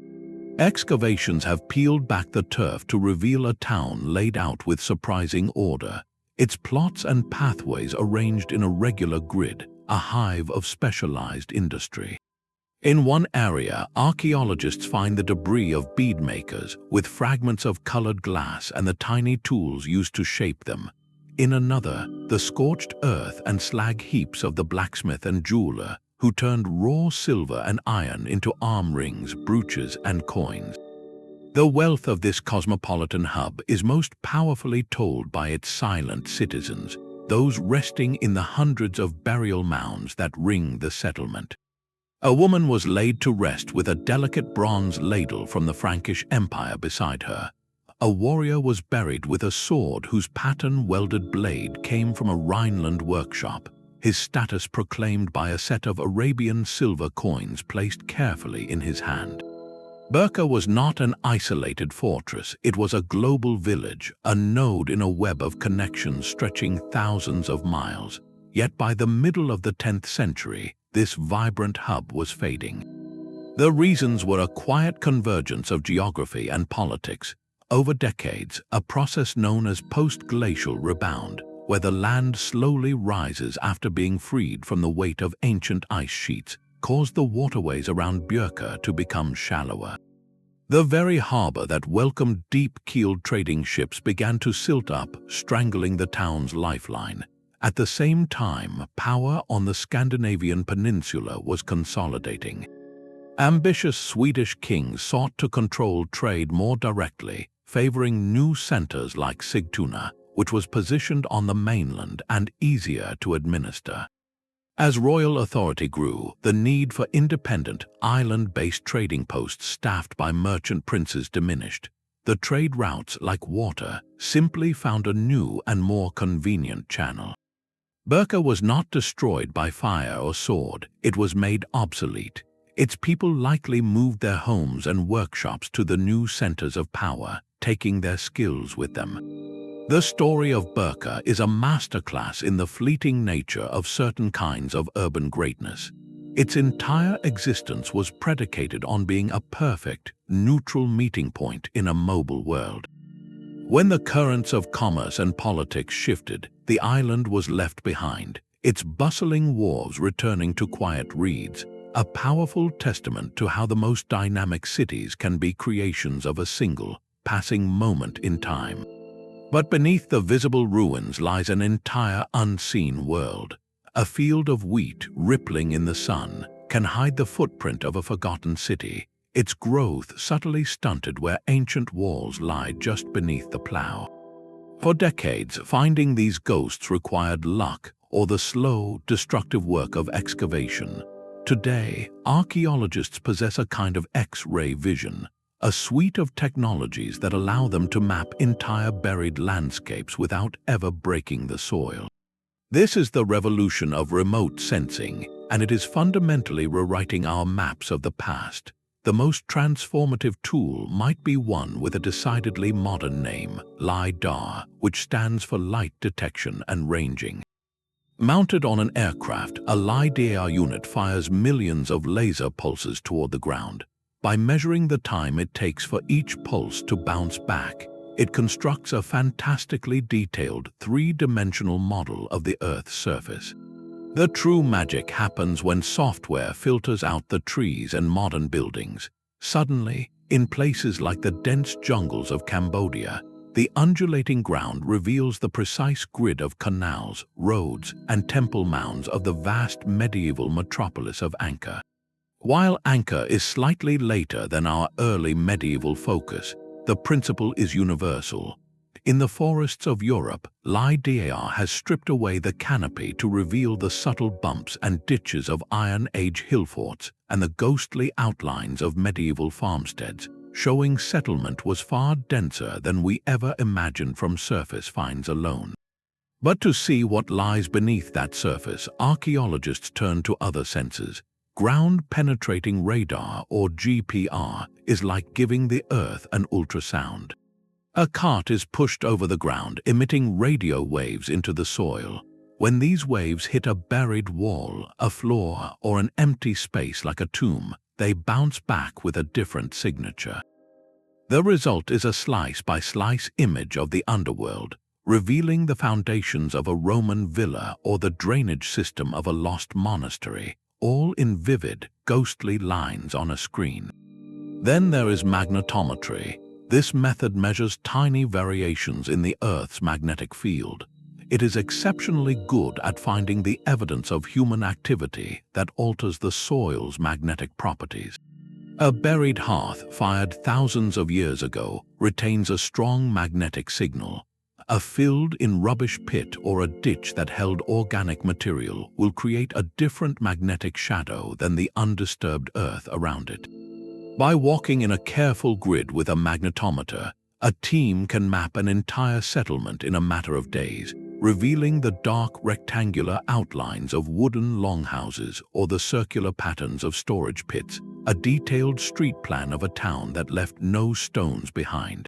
Excavations have peeled back the turf to reveal a town laid out with surprising order, its plots and pathways arranged in a regular grid, a hive of specialized industry. In one area, archaeologists find the debris of bead makers, with fragments of colored glass and the tiny tools used to shape them. In another, the scorched earth and slag heaps of the blacksmith and jeweler, who turned raw silver and iron into arm rings, brooches, and coins. The wealth of this cosmopolitan hub is most powerfully told by its silent citizens, those resting in the hundreds of burial mounds that ring the settlement. A woman was laid to rest with a delicate bronze ladle from the Frankish Empire beside her. A warrior was buried with a sword whose pattern-welded blade came from a Rhineland workshop. his status proclaimed by a set of Arabian silver coins placed carefully in his hand. Burqa was not an isolated fortress, it was a global village, a node in a web of connections stretching thousands of miles. Yet by the middle of the 10th century, this vibrant hub was fading. The reasons were a quiet convergence of geography and politics. Over decades, a process known as post-glacial rebound, where the land slowly rises after being freed from the weight of ancient ice sheets, caused the waterways around Burqa to become shallower. The very harbor that welcomed deep-keeled trading ships began to silt up, strangling the town's lifeline. At the same time, power on the Scandinavian peninsula was consolidating. Ambitious Swedish kings sought to control trade more directly, favoring new centers like Sigtuna, which was positioned on the mainland and easier to administer. As royal authority grew, the need for independent, island-based trading posts staffed by merchant princes diminished. The trade routes, like water, simply found a new and more convenient channel. Burqa was not destroyed by fire or sword, it was made obsolete. Its people likely moved their homes and workshops to the new centers of power, taking their skills with them. The story of Burqa is a masterclass in the fleeting nature of certain kinds of urban greatness. Its entire existence was predicated on being a perfect, neutral meeting point in a mobile world. When the currents of commerce and politics shifted, the island was left behind, its bustling wharves returning to quiet reeds, a powerful testament to how the most dynamic cities can be creations of a single, passing moment in time. But beneath the visible ruins lies an entire unseen world. A field of wheat rippling in the sun can hide the footprint of a forgotten city, its growth subtly stunted where ancient walls lie just beneath the plow. For decades, finding these ghosts required luck or the slow, destructive work of excavation. Today, archaeologists possess a kind of X-ray vision, a suite of technologies that allow them to map entire buried landscapes without ever breaking the soil. This is the revolution of remote sensing, and it is fundamentally rewriting our maps of the past. The most transformative tool might be one with a decidedly modern name, LiDAR, which stands for light detection and ranging. Mounted on an aircraft, a LiDAR unit fires millions of laser pulses toward the ground. By measuring the time it takes for each pulse to bounce back, it constructs a fantastically detailed three-dimensional model of the Earth's surface. The true magic happens when software filters out the trees and modern buildings. Suddenly, in places like the dense jungles of Cambodia, the undulating ground reveals the precise grid of canals, roads, and temple mounds of the vast medieval metropolis of Angkor. While Angkor is slightly later than our early medieval focus, the principle is universal. In the forests of Europe, LiDAR has stripped away the canopy to reveal the subtle bumps and ditches of Iron Age hill forts and the ghostly outlines of medieval farmsteads, showing settlement was far denser than we ever imagined from surface finds alone. But to see what lies beneath that surface, archaeologists turn to other senses. Ground-penetrating radar, or GPR, is like giving the Earth an ultrasound. A cart is pushed over the ground, emitting radio waves into the soil. When these waves hit a buried wall, a floor, or an empty space like a tomb, they bounce back with a different signature. The result is a slice-by-slice image of the underworld, revealing the foundations of a Roman villa or the drainage system of a lost monastery, all in vivid, ghostly lines on a screen. Then there is magnetometry. This method measures tiny variations in the Earth's magnetic field. It is exceptionally good at finding the evidence of human activity that alters the soil's magnetic properties. A buried hearth fired thousands of years ago retains a strong magnetic signal. A filled-in rubbish pit or a ditch that held organic material will create a different magnetic shadow than the undisturbed Earth around it. By walking in a careful grid with a magnetometer, a team can map an entire settlement in a matter of days, revealing the dark rectangular outlines of wooden longhouses or the circular patterns of storage pits, a detailed street plan of a town that left no stones behind.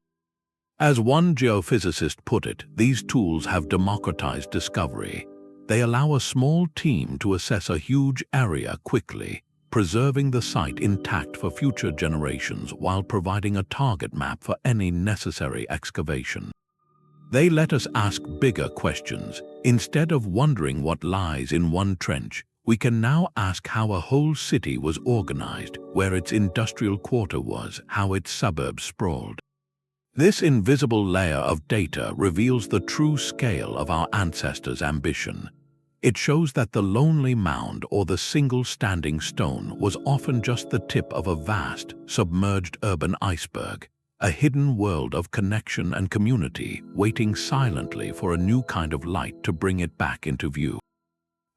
As one geophysicist put it, these tools have democratized discovery. They allow a small team to assess a huge area quickly, preserving the site intact for future generations while providing a target map for any necessary excavation. They let us ask bigger questions. Instead of wondering what lies in one trench, we can now ask how a whole city was organized, where its industrial quarter was, how its suburbs sprawled. This invisible layer of data reveals the true scale of our ancestors' ambition. It shows that the lonely mound or the single standing stone was often just the tip of a vast, submerged urban iceberg, a hidden world of connection and community waiting silently for a new kind of light to bring it back into view.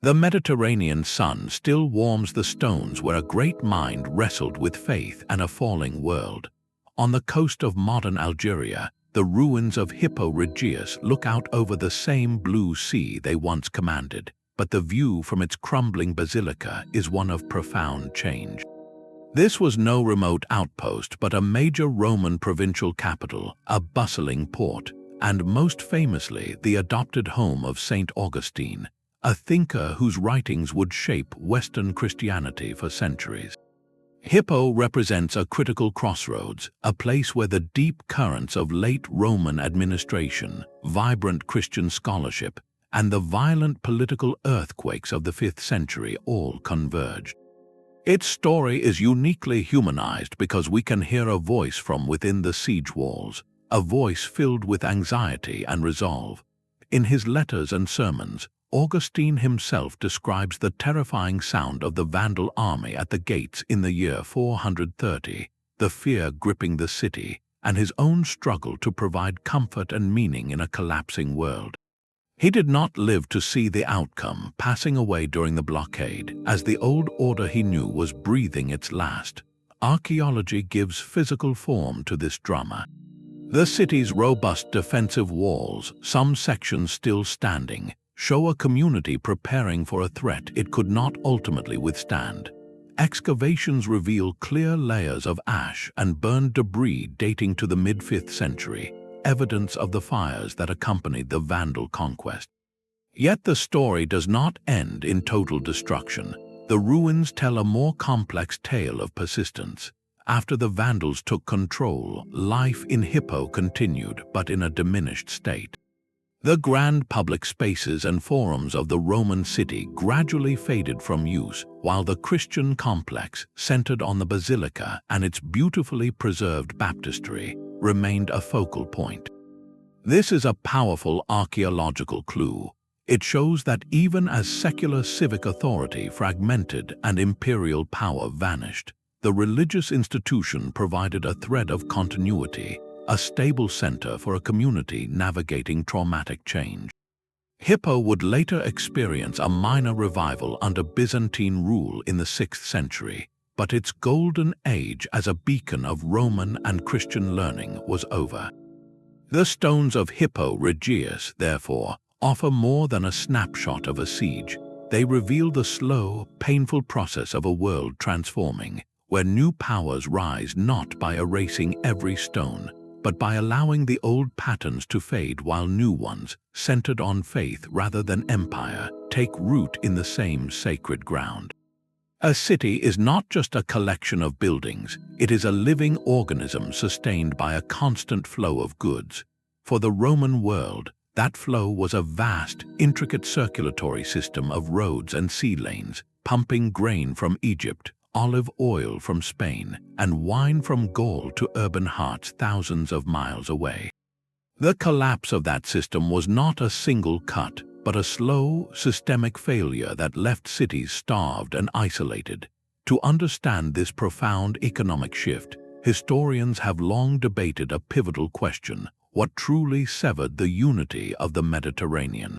The Mediterranean sun still warms the stones where a great mind wrestled with faith and a falling world. On the coast of modern Algeria, the ruins of Hippo Regius look out over the same blue sea they once commanded, but the view from its crumbling basilica is one of profound change. This was no remote outpost, but a major Roman provincial capital, a bustling port, and most famously the adopted home of Saint Augustine, a thinker whose writings would shape Western Christianity for centuries. Hippo represents a critical crossroads, a place where the deep currents of late Roman administration, vibrant Christian scholarship, and the violent political earthquakes of the 5th century all converged. Its story is uniquely humanized because we can hear a voice from within the siege walls, a voice filled with anxiety and resolve. In his letters and sermons, Augustine himself describes the terrifying sound of the Vandal army at the gates in the year 430, the fear gripping the city, and his own struggle to provide comfort and meaning in a collapsing world. He did not live to see the outcome, passing away during the blockade, as the old order he knew was breathing its last. Archaeology gives physical form to this drama. The city's robust defensive walls, some sections still standing, show a community preparing for a threat it could not ultimately withstand. Excavations reveal clear layers of ash and burned debris dating to the mid-5th century, evidence of the fires that accompanied the Vandal conquest. Yet the story does not end in total destruction. The ruins tell a more complex tale of persistence. After the Vandals took control, life in Hippo continued, but in a diminished state. The grand public spaces and forums of the Roman city gradually faded from use, while the Christian complex, centered on the basilica and its beautifully preserved baptistry, remained a focal point. This is a powerful archaeological clue. It shows that even as secular civic authority fragmented and imperial power vanished, the religious institution provided a thread of continuity, a stable center for a community navigating traumatic change. Hippo would later experience a minor revival under Byzantine rule in the 6th century, but its golden age as a beacon of Roman and Christian learning was over. The stones of Hippo Regius, therefore, offer more than a snapshot of a siege. They reveal the slow, painful process of a world transforming, where new powers rise not by erasing every stone, but by allowing the old patterns to fade while new ones, centered on faith rather than empire, take root in the same sacred ground. A city is not just a collection of buildings, it is a living organism sustained by a constant flow of goods. For the Roman world, that flow was a vast, intricate circulatory system of roads and sea lanes, pumping grain from Egypt, olive oil from Spain, and wine from Gaul to urban hearts thousands of miles away. The collapse of that system was not a single cut, but a slow, systemic failure that left cities starved and isolated. To understand this profound economic shift, historians have long debated a pivotal question: what truly severed the unity of the Mediterranean?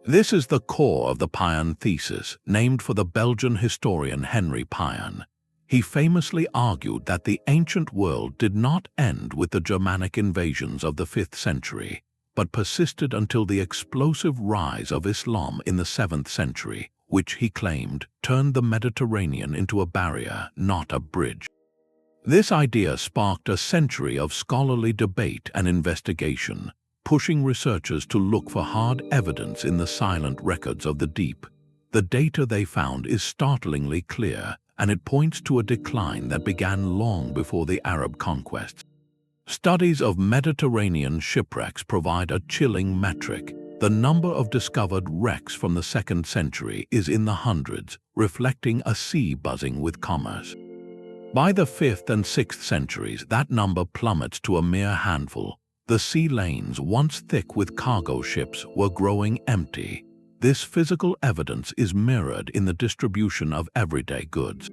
This is the core of the Payan thesis, named for the Belgian historian Henry Payan. He famously argued that the ancient world did not end with the Germanic invasions of the 5th century, but persisted until the explosive rise of Islam in the 7th century, which he claimed turned the Mediterranean into a barrier, not a bridge. This idea sparked a century of scholarly debate and investigation, pushing researchers to look for hard evidence in the silent records of the deep. The data they found is startlingly clear, and it points to a decline that began long before the Arab conquests. Studies of Mediterranean shipwrecks provide a chilling metric. The number of discovered wrecks from the 2nd century is in the hundreds, reflecting a sea buzzing with commerce. By the 5th and 6th centuries, that number plummets to a mere handful. The sea lanes, once thick with cargo ships, were growing empty. This physical evidence is mirrored in the distribution of everyday goods.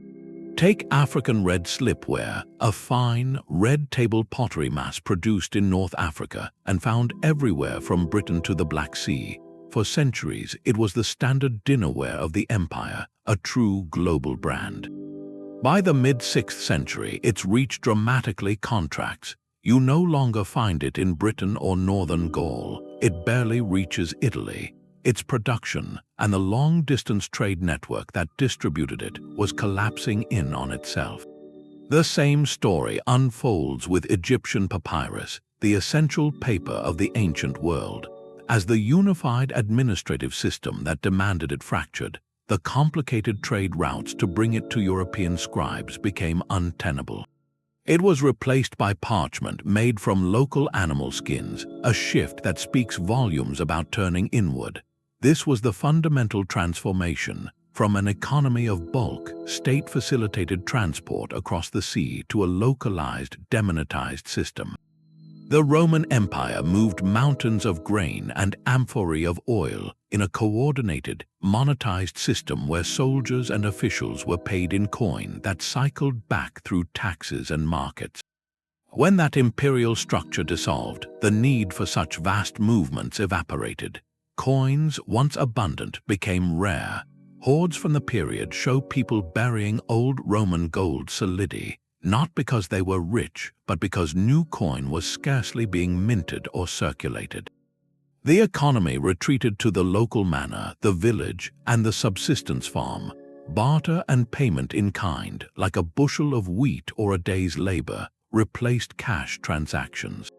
Take African red slipware, a fine, red table pottery mass produced in North Africa and found everywhere from Britain to the Black Sea. For centuries, it was the standard dinnerware of the empire, a true global brand. By the mid-6th century, its reach dramatically contracts. You no longer find it in Britain or northern Gaul. It barely reaches Italy. Its production and the long-distance trade network that distributed it was collapsing in on itself. The same story unfolds with Egyptian papyrus, the essential paper of the ancient world. As the unified administrative system that demanded it fractured, the complicated trade routes to bring it to European scribes became untenable. It was replaced by parchment made from local animal skins, a shift that speaks volumes about turning inward. This was the fundamental transformation from an economy of bulk, state-facilitated transport across the sea to a localized, demonetized system. The Roman Empire moved mountains of grain and amphorae of oil in a coordinated, monetized system where soldiers and officials were paid in coin that cycled back through taxes and markets. When that imperial structure dissolved, the need for such vast movements evaporated. Coins, once abundant, became rare. Hoards from the period show people burying old Roman gold solidi, not because they were rich, but because new coin was scarcely being minted or circulated. The economy retreated to the local manor, the village, and the subsistence farm. Barter and payment in kind, like a bushel of wheat or a day's labor, replaced cash transactions.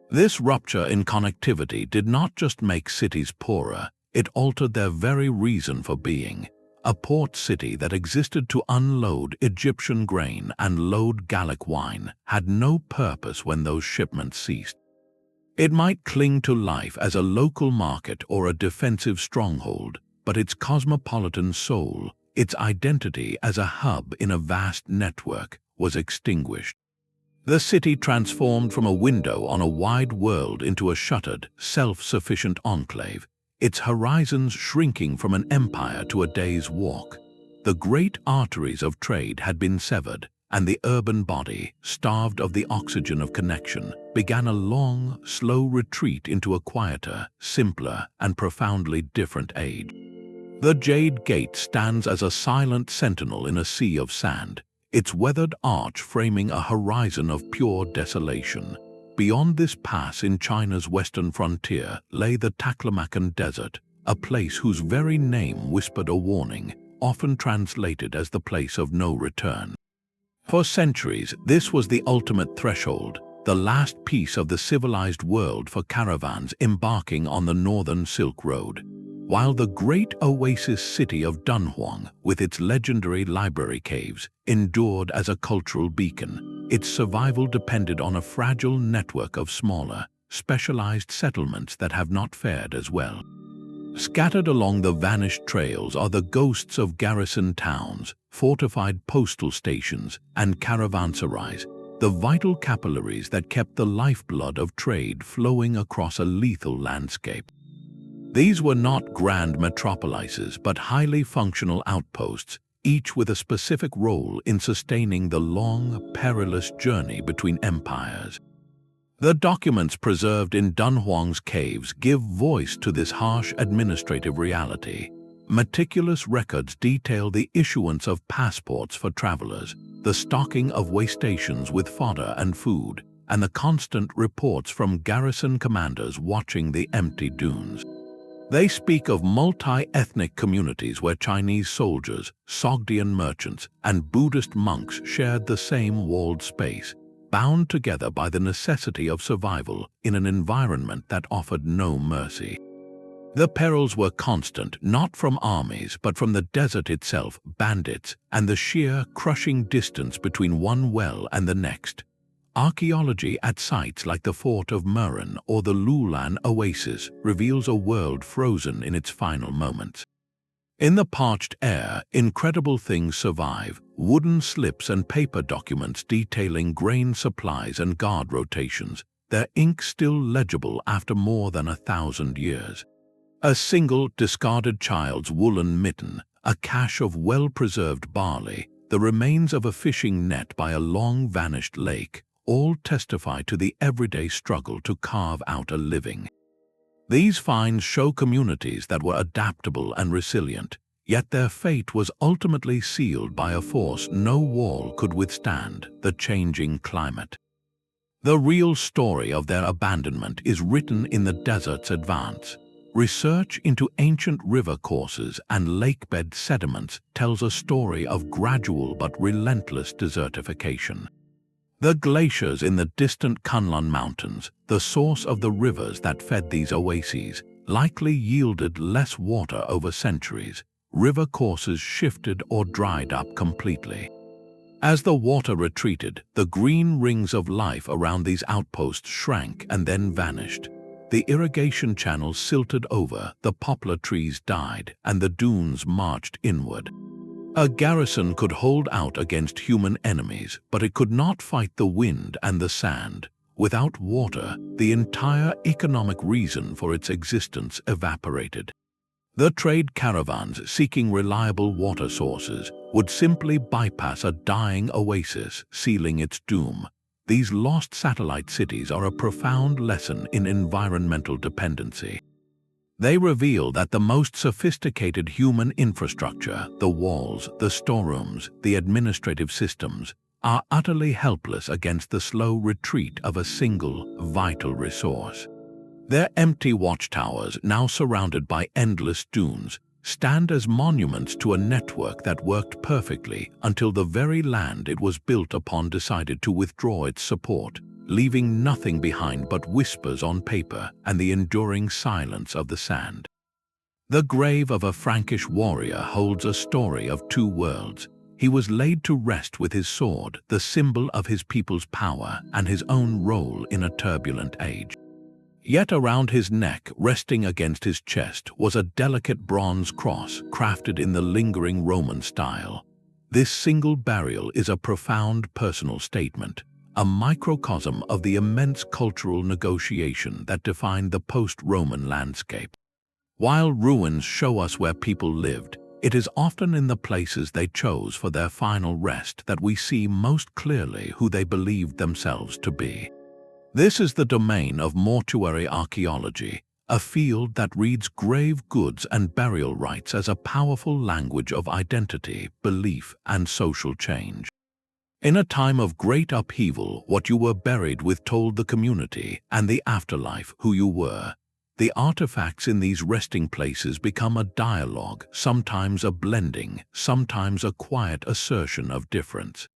This rupture in connectivity did not just make cities poorer, it altered their very reason for being. A port city that existed to unload Egyptian grain and load Gallic wine had no purpose when those shipments ceased. It might cling to life as a local market or a defensive stronghold, but its cosmopolitan soul, its identity as a hub in a vast network, was extinguished. The city transformed from a window on a wide world into a shuttered, self-sufficient enclave, its horizons shrinking from an empire to a day's walk. The great arteries of trade had been severed, and the urban body, starved of the oxygen of connection, began a long, slow retreat into a quieter, simpler, and profoundly different age. The Jade Gate stands as a silent sentinel in a sea of sand, its weathered arch framing a horizon of pure desolation. Beyond this pass in China's western frontier lay the Taklamakan Desert, a place whose very name whispered a warning, often translated as the place of no return. For centuries, this was the ultimate threshold, the last piece of the civilized world for caravans embarking on the northern Silk Road. While the great oasis city of Dunhuang, with its legendary library caves, endured as a cultural beacon, its survival depended on a fragile network of smaller, specialized settlements that have not fared as well. Scattered along the vanished trails are the ghosts of garrison towns, fortified postal stations, and caravanserais, the vital capillaries that kept the lifeblood of trade flowing across a lethal landscape. These were not grand metropolises, but highly functional outposts, each with a specific role in sustaining the long, perilous journey between empires. The documents preserved in Dunhuang's caves give voice to this harsh administrative reality. Meticulous records detail the issuance of passports for travelers, the stocking of way stations with fodder and food, and the constant reports from garrison commanders watching the empty dunes. They speak of multi-ethnic communities where Chinese soldiers, Sogdian merchants, and Buddhist monks shared the same walled space, bound together by the necessity of survival in an environment that offered no mercy. The perils were constant, not from armies, but from the desert itself, bandits, and the sheer, crushing distance between one well and the next. Archaeology at sites like the fort of Murin or the Lulan oasis reveals a world frozen in its final moments. In the parched air, incredible things survive: wooden slips and paper documents detailing grain supplies and guard rotations, their ink still legible after more than 1,000 years. A single discarded child's woolen mitten, a cache of well-preserved barley, the remains of a fishing net by a long-vanished lake, all testify to the everyday struggle to carve out a living. These finds show communities that were adaptable and resilient, yet their fate was ultimately sealed by a force no wall could withstand: the changing climate. The real story of their abandonment is written in the desert's advance. Research into ancient river courses and lakebed sediments tells a story of gradual but relentless desertification. The glaciers in the distant Kunlun Mountains, the source of the rivers that fed these oases, likely yielded less water over centuries. River courses shifted or dried up completely. As the water retreated, the green rings of life around these outposts shrank and then vanished. The irrigation channels silted over, the poplar trees died, and the dunes marched inward. A garrison could hold out against human enemies, but it could not fight the wind and the sand. Without water, the entire economic reason for its existence evaporated. The trade caravans seeking reliable water sources would simply bypass a dying oasis, sealing its doom. These lost satellite cities are a profound lesson in environmental dependency. They reveal that the most sophisticated human infrastructure, the walls, the storerooms, the administrative systems, are utterly helpless against the slow retreat of a single, vital resource. Their empty watchtowers, now surrounded by endless dunes, stand as monuments to a network that worked perfectly until the very land it was built upon decided to withdraw its support, leaving nothing behind but whispers on paper and the enduring silence of the sand. The grave of a Frankish warrior holds a story of two worlds. He was laid to rest with his sword, the symbol of his people's power and his own role in a turbulent age. Yet around his neck, resting against his chest, was a delicate bronze cross crafted in the lingering Roman style. This single burial is a profound personal statement, a microcosm of the immense cultural negotiation that defined the post-Roman landscape. While ruins show us where people lived, it is often in the places they chose for their final rest that we see most clearly who they believed themselves to be. This is the domain of mortuary archaeology, a field that reads grave goods and burial rites as a powerful language of identity, belief, and social change. In a time of great upheaval, what you were buried with told the community and the afterlife who you were. The artifacts in these resting places become a dialogue, sometimes a blending, sometimes a quiet assertion of difference.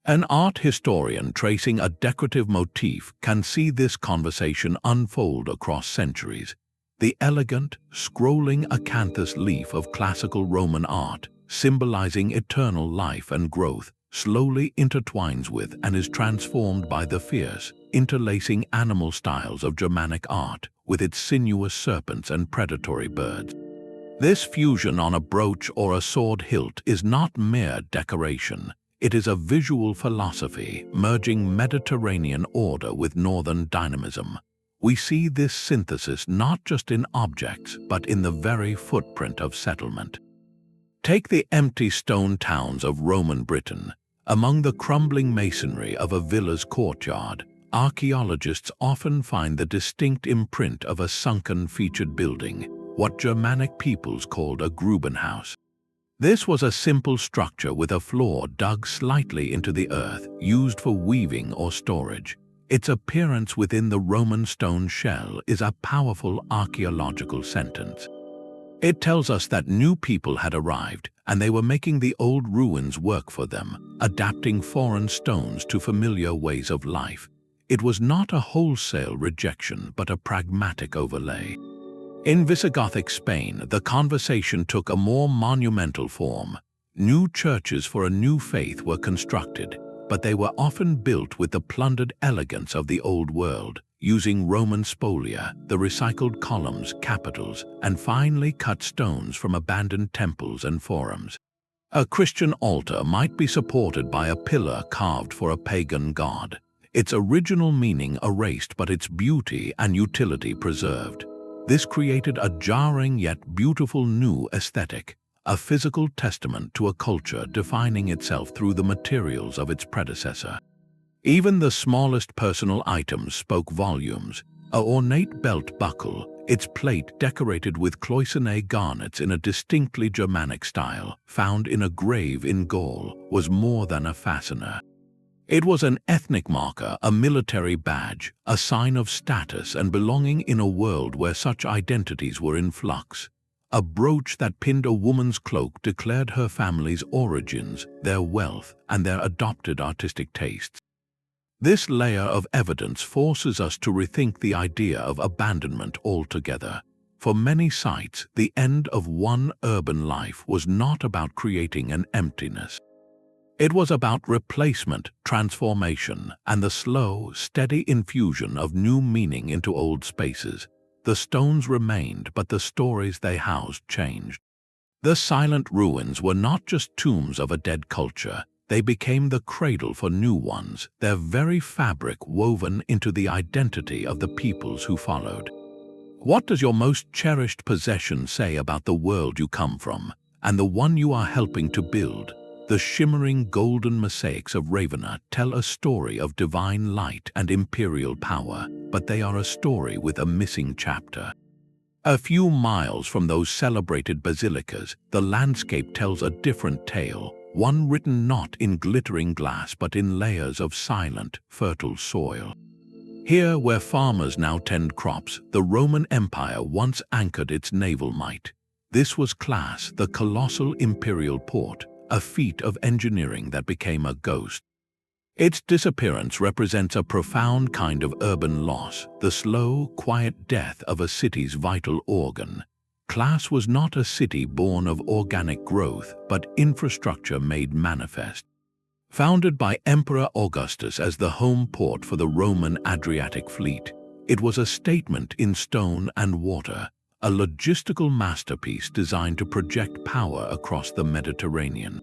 An art historian tracing a decorative motif can see this conversation unfold across centuries. The elegant, scrolling acanthus leaf of classical Roman art, symbolizing eternal life and growth, slowly intertwines with and is transformed by the fierce, interlacing animal styles of Germanic art with its sinuous serpents and predatory birds. This fusion on a brooch or a sword hilt is not mere decoration. It is a visual philosophy, merging Mediterranean order with northern dynamism. We see this synthesis not just in objects, but in the very footprint of settlement. Take the empty stone towns of Roman Britain. Among the crumbling masonry of a villa's courtyard, archaeologists often find the distinct imprint of a sunken featured building, what Germanic peoples called a Grubenhaus. This was a simple structure with a floor dug slightly into the earth, used for weaving or storage. Its appearance within the Roman stone shell is a powerful archaeological sentence. It tells us that new people had arrived, and they were making the old ruins work for them, adapting foreign stones to familiar ways of life. It was not a wholesale rejection, but a pragmatic overlay. In Visigothic Spain, the conversation took a more monumental form. New churches for a new faith were constructed, but they were often built with the plundered elegance of the Old World, using Roman spolia, the recycled columns, capitals, and finely cut stones from abandoned temples and forums. A Christian altar might be supported by a pillar carved for a pagan god, its original meaning erased but its beauty and utility preserved. This created a jarring yet beautiful new aesthetic, a physical testament to a culture defining itself through the materials of its predecessor. Even the smallest personal items spoke volumes. An ornate belt buckle, its plate decorated with cloisonné garnets in a distinctly Germanic style, found in a grave in Gaul, was more than a fastener. It was an ethnic marker, a military badge, a sign of status and belonging in a world where such identities were in flux. A brooch that pinned a woman's cloak declared her family's origins, their wealth, and their adopted artistic tastes. This layer of evidence forces us to rethink the idea of abandonment altogether. For many sites, the end of one urban life was not about creating an emptiness. It was about replacement, transformation, and the slow, steady infusion of new meaning into old spaces. The stones remained, but the stories they housed changed. The silent ruins were not just tombs of a dead culture. They became the cradle for new ones, their very fabric woven into the identity of the peoples who followed. What does your most cherished possession say about the world you come from, and the one you are helping to build? The shimmering golden mosaics of Ravenna tell a story of divine light and imperial power, but they are a story with a missing chapter. A few miles from those celebrated basilicas, the landscape tells a different tale, one written not in glittering glass but in layers of silent, fertile soil. Here, where farmers now tend crops, the Roman Empire once anchored its naval might. This was Classe, the colossal imperial port, a feat of engineering that became a ghost. Its disappearance represents a profound kind of urban loss, the slow, quiet death of a city's vital organ. Classe was not a city born of organic growth, but infrastructure made manifest. Founded by Emperor Augustus as the home port for the Roman Adriatic fleet, it was a statement in stone and water, a logistical masterpiece designed to project power across the Mediterranean.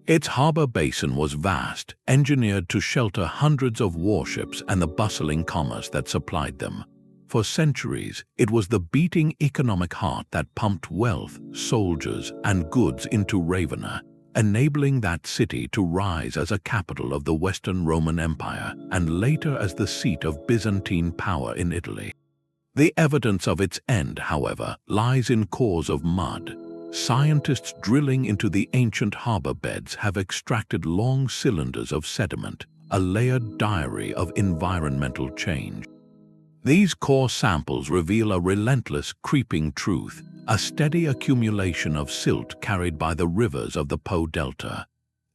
Its harbor basin was vast, engineered to shelter hundreds of warships and the bustling commerce that supplied them. For centuries, it was the beating economic heart that pumped wealth, soldiers, and goods into Ravenna, enabling that city to rise as a capital of the Western Roman Empire and later as the seat of Byzantine power in Italy. The evidence of its end, however, lies in cores of mud. Scientists drilling into the ancient harbor beds have extracted long cylinders of sediment, a layered diary of environmental change. These core samples reveal a relentless, creeping truth, a steady accumulation of silt carried by the rivers of the Po Delta.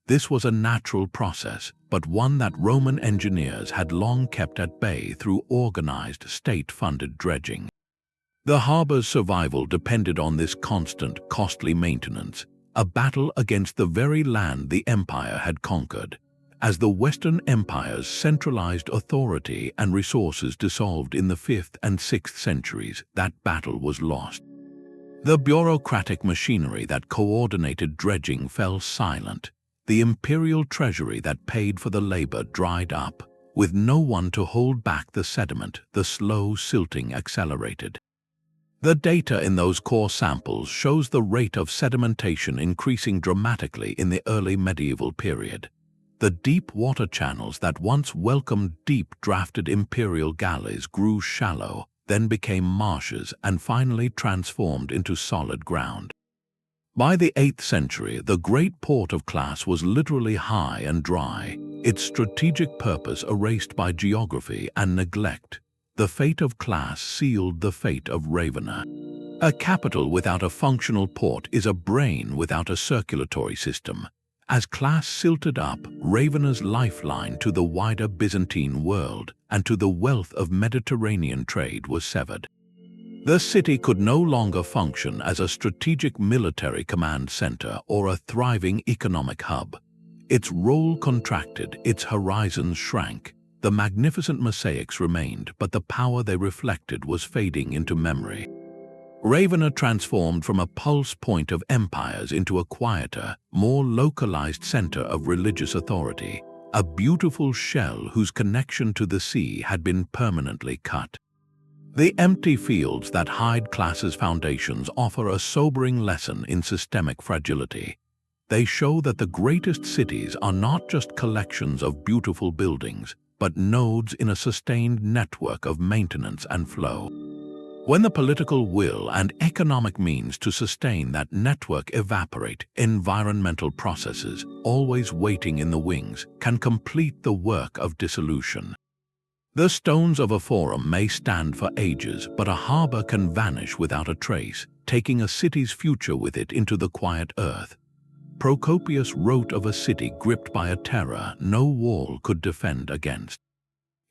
This was a natural process, but one that Roman engineers had long kept at bay through organized, state-funded dredging. The harbor's survival depended on this constant, costly maintenance, a battle against the very land the empire had conquered. As the Western Empire's centralized authority and resources dissolved in the 5th and 6th centuries, that battle was lost. The bureaucratic machinery that coordinated dredging fell silent. The imperial treasury that paid for the labor dried up. With no one to hold back the sediment, the slow silting accelerated. The data in those core samples shows the rate of sedimentation increasing dramatically in the early medieval period. The deep water channels that once welcomed deep-drafted imperial galleys grew shallow, then became marshes and finally transformed into solid ground. By the 8th century, the great port of Classe was literally high and dry, its strategic purpose erased by geography and neglect. The fate of Classe sealed the fate of Ravenna. A capital without a functional port is a brain without a circulatory system. As Classe silted up, Ravenna's lifeline to the wider Byzantine world and to the wealth of Mediterranean trade was severed. The city could no longer function as a strategic military command center or a thriving economic hub. Its role contracted, its horizons shrank. The magnificent mosaics remained, but the power they reflected was fading into memory. Ravenna transformed from a pulse point of empires into a quieter, more localized center of religious authority, a beautiful shell whose connection to the sea had been permanently cut. The empty fields that hide Classe's foundations offer a sobering lesson in systemic fragility. They show that the greatest cities are not just collections of beautiful buildings, but nodes in a sustained network of maintenance and flow. When the political will and economic means to sustain that network evaporate, environmental processes, always waiting in the wings, can complete the work of dissolution. The stones of a forum may stand for ages, but a harbor can vanish without a trace, taking a city's future with it into the quiet earth. Procopius wrote of a city gripped by a terror no wall could defend against.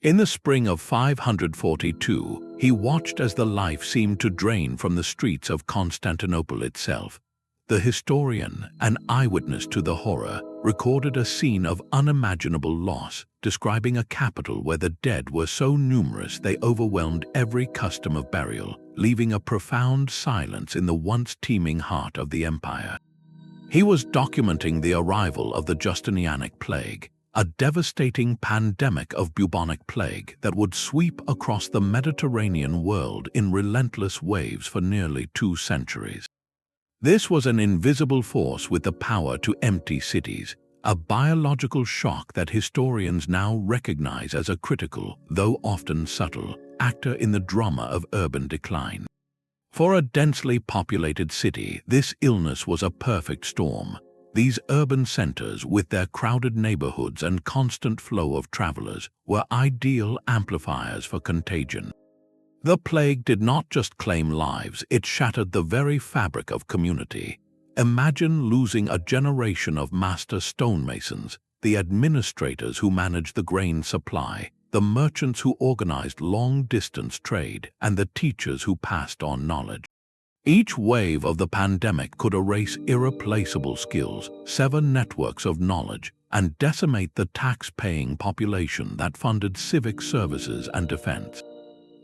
In the spring of 542, he watched as the life seemed to drain from the streets of Constantinople itself. The historian, an eyewitness to the horror, recorded a scene of unimaginable loss, describing a capital where the dead were so numerous they overwhelmed every custom of burial, leaving a profound silence in the once teeming heart of the empire. He was documenting the arrival of the Justinianic Plague, a devastating pandemic of bubonic plague that would sweep across the Mediterranean world in relentless waves for nearly 2 centuries. This was an invisible force with the power to empty cities, a biological shock that historians now recognize as a critical, though often subtle, actor in the drama of urban decline. For a densely populated city, this illness was a perfect storm. These urban centers, with their crowded neighborhoods and constant flow of travelers, were ideal amplifiers for contagion. The plague did not just claim lives, it shattered the very fabric of community. Imagine losing a generation of master stonemasons, the administrators who managed the grain supply, the merchants who organized long-distance trade, and the teachers who passed on knowledge. Each wave of the pandemic could erase irreplaceable skills, sever networks of knowledge, and decimate the tax-paying population that funded civic services and defense.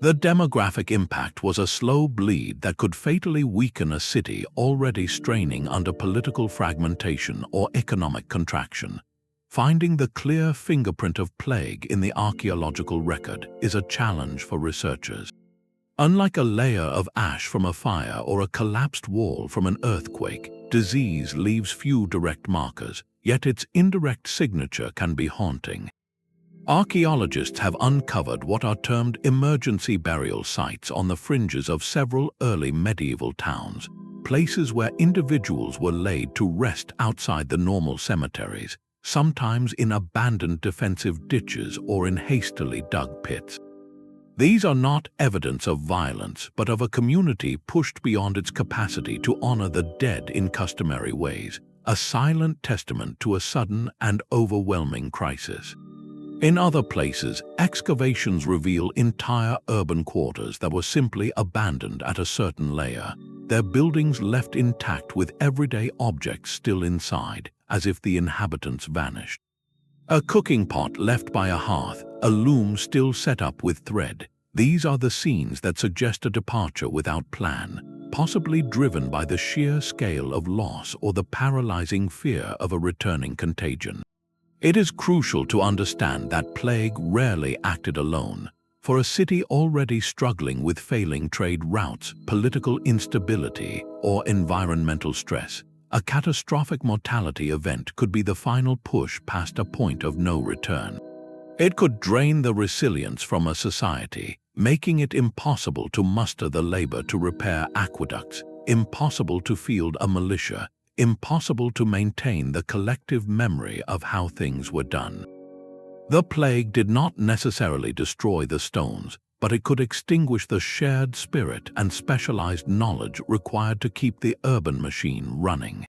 The demographic impact was a slow bleed that could fatally weaken a city already straining under political fragmentation or economic contraction. Finding the clear fingerprint of plague in the archaeological record is a challenge for researchers. Unlike a layer of ash from a fire or a collapsed wall from an earthquake, disease leaves few direct markers, yet its indirect signature can be haunting. Archaeologists have uncovered what are termed emergency burial sites on the fringes of several early medieval towns, places where individuals were laid to rest outside the normal cemeteries, sometimes in abandoned defensive ditches or in hastily dug pits. These are not evidence of violence, but of a community pushed beyond its capacity to honor the dead in customary ways, a silent testament to a sudden and overwhelming crisis. In other places, excavations reveal entire urban quarters that were simply abandoned at a certain layer, their buildings left intact with everyday objects still inside, as if the inhabitants vanished. A cooking pot left by a hearth, a loom still set up with thread. These are the scenes that suggest a departure without plan, possibly driven by the sheer scale of loss or the paralyzing fear of a returning contagion. It is crucial to understand that plague rarely acted alone. For a city already struggling with failing trade routes, political instability, or environmental stress, a catastrophic mortality event could be the final push past a point of no return. It could drain the resilience from a society, making it impossible to muster the labor to repair aqueducts, impossible to field a militia, impossible to maintain the collective memory of how things were done. The plague did not necessarily destroy the stones, but it could extinguish the shared spirit and specialized knowledge required to keep the urban machine running.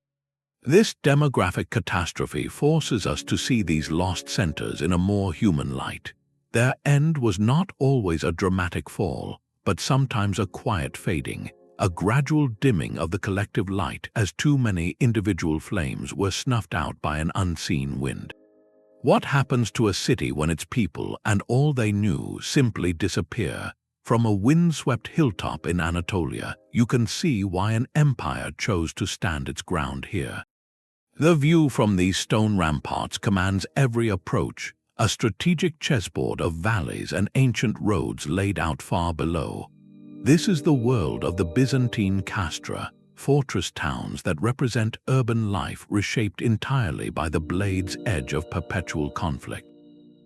This demographic catastrophe forces us to see these lost centers in a more human light. Their end was not always a dramatic fall, but sometimes a quiet fading, a gradual dimming of the collective light as too many individual flames were snuffed out by an unseen wind. What happens to a city when its people and all they knew simply disappear? From a windswept hilltop in Anatolia, you can see why an empire chose to stand its ground here. The view from these stone ramparts commands every approach, a strategic chessboard of valleys and ancient roads laid out far below. This is the world of the Byzantine Kastra, fortress towns that represent urban life reshaped entirely by the blade's edge of perpetual conflict.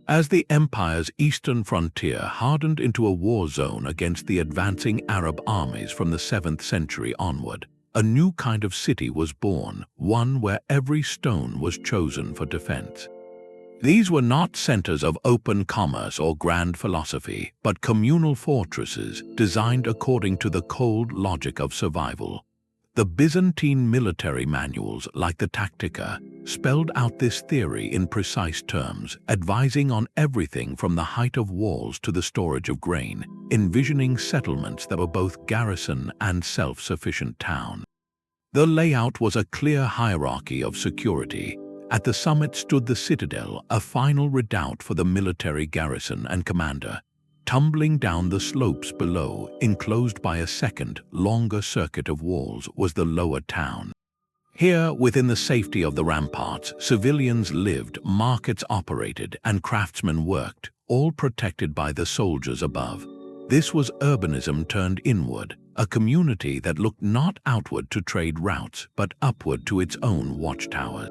As the empire's eastern frontier hardened into a war zone against the advancing Arab armies from the 7th century onward, a new kind of city was born, one where every stone was chosen for defense. These were not centers of open commerce or grand philosophy, but communal fortresses designed according to the cold logic of survival. The Byzantine military manuals, like the Tactica, spelled out this theory in precise terms, advising on everything from the height of walls to the storage of grain, envisioning settlements that were both garrison and self-sufficient town. The layout was a clear hierarchy of security. At the summit stood the citadel, a final redoubt for the military garrison and commander. Tumbling down the slopes below, enclosed by a second, longer circuit of walls, was the lower town. Here, within the safety of the ramparts, civilians lived, markets operated, and craftsmen worked, all protected by the soldiers above. This was urbanism turned inward, a community that looked not outward to trade routes, but upward to its own watchtowers.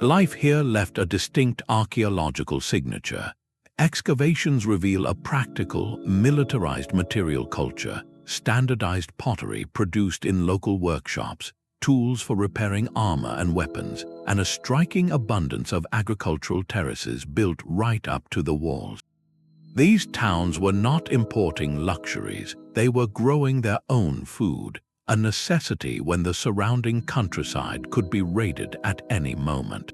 Life here left a distinct archaeological signature. Excavations reveal a practical, militarized material culture, standardized pottery produced in local workshops, tools for repairing armor and weapons, and a striking abundance of agricultural terraces built right up to the walls. These towns were not importing luxuries, they were growing their own food, a necessity when the surrounding countryside could be raided at any moment.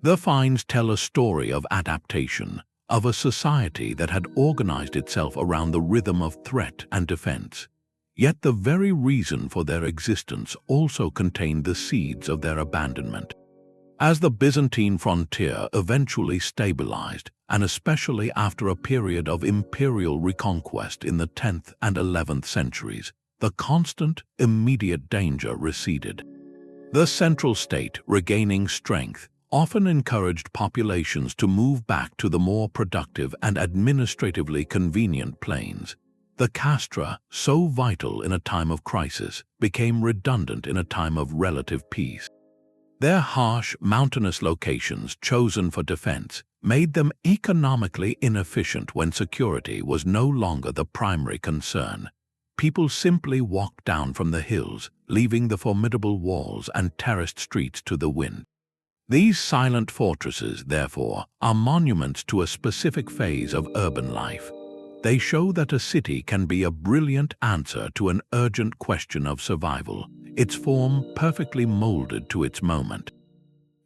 The finds tell a story of adaptation, of a society that had organized itself around the rhythm of threat and defense. Yet the very reason for their existence also contained the seeds of their abandonment. As the Byzantine frontier eventually stabilized, and especially after a period of imperial reconquest in the 10th and 11th centuries, the constant, immediate danger receded. The central state, regaining strength, often encouraged populations to move back to the more productive and administratively convenient plains. The Kastra, so vital in a time of crisis, became redundant in a time of relative peace. Their harsh, mountainous locations, chosen for defense, made them economically inefficient when security was no longer the primary concern. People simply walked down from the hills, leaving the formidable walls and terraced streets to the wind. These silent fortresses, therefore, are monuments to a specific phase of urban life. They show that a city can be a brilliant answer to an urgent question of survival, its form perfectly molded to its moment.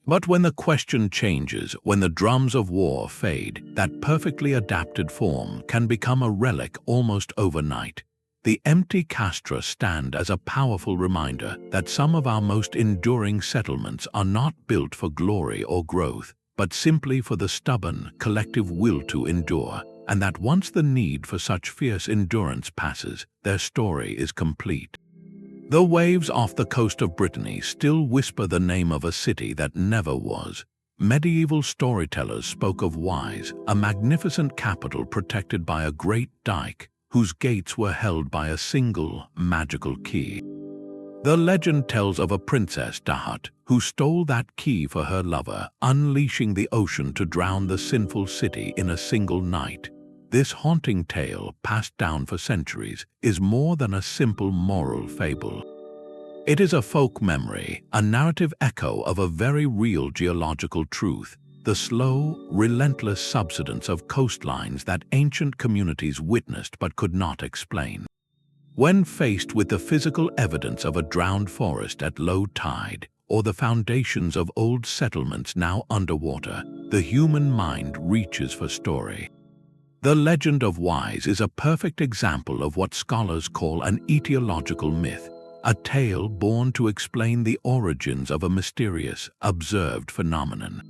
But when the question changes, when the drums of war fade, that perfectly adapted form can become a relic almost overnight. The empty castra stand as a powerful reminder that some of our most enduring settlements are not built for glory or growth, but simply for the stubborn, collective will to endure, and that once the need for such fierce endurance passes, their story is complete. The waves off the coast of Brittany still whisper the name of a city that never was. Medieval storytellers spoke of Wise, a magnificent capital protected by a great dike, whose gates were held by a single, magical key. The legend tells of a princess, Dahat, who stole that key for her lover, unleashing the ocean to drown the sinful city in a single night. This haunting tale, passed down for centuries, is more than a simple moral fable. It is a folk memory, a narrative echo of a very real geological truth. the slow, relentless subsidence of coastlines that ancient communities witnessed but could not explain. When faced with the physical evidence of a drowned forest at low tide, or the foundations of old settlements now underwater, the human mind reaches for story. The legend of Wise is a perfect example of what scholars call an etiological myth, a tale born to explain the origins of a mysterious, observed phenomenon.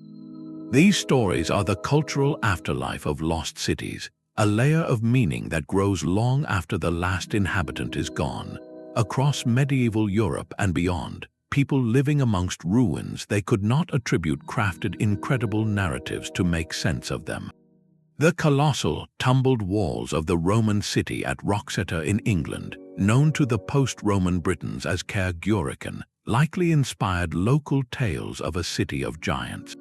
These stories are the cultural afterlife of lost cities, a layer of meaning that grows long after the last inhabitant is gone. Across medieval Europe and beyond, people living amongst ruins they could not attribute crafted incredible narratives to make sense of them. The colossal, tumbled walls of the Roman city at Wroxeter in England, known to the post-Roman Britons as Caerwent, likely inspired local tales of a city of giants.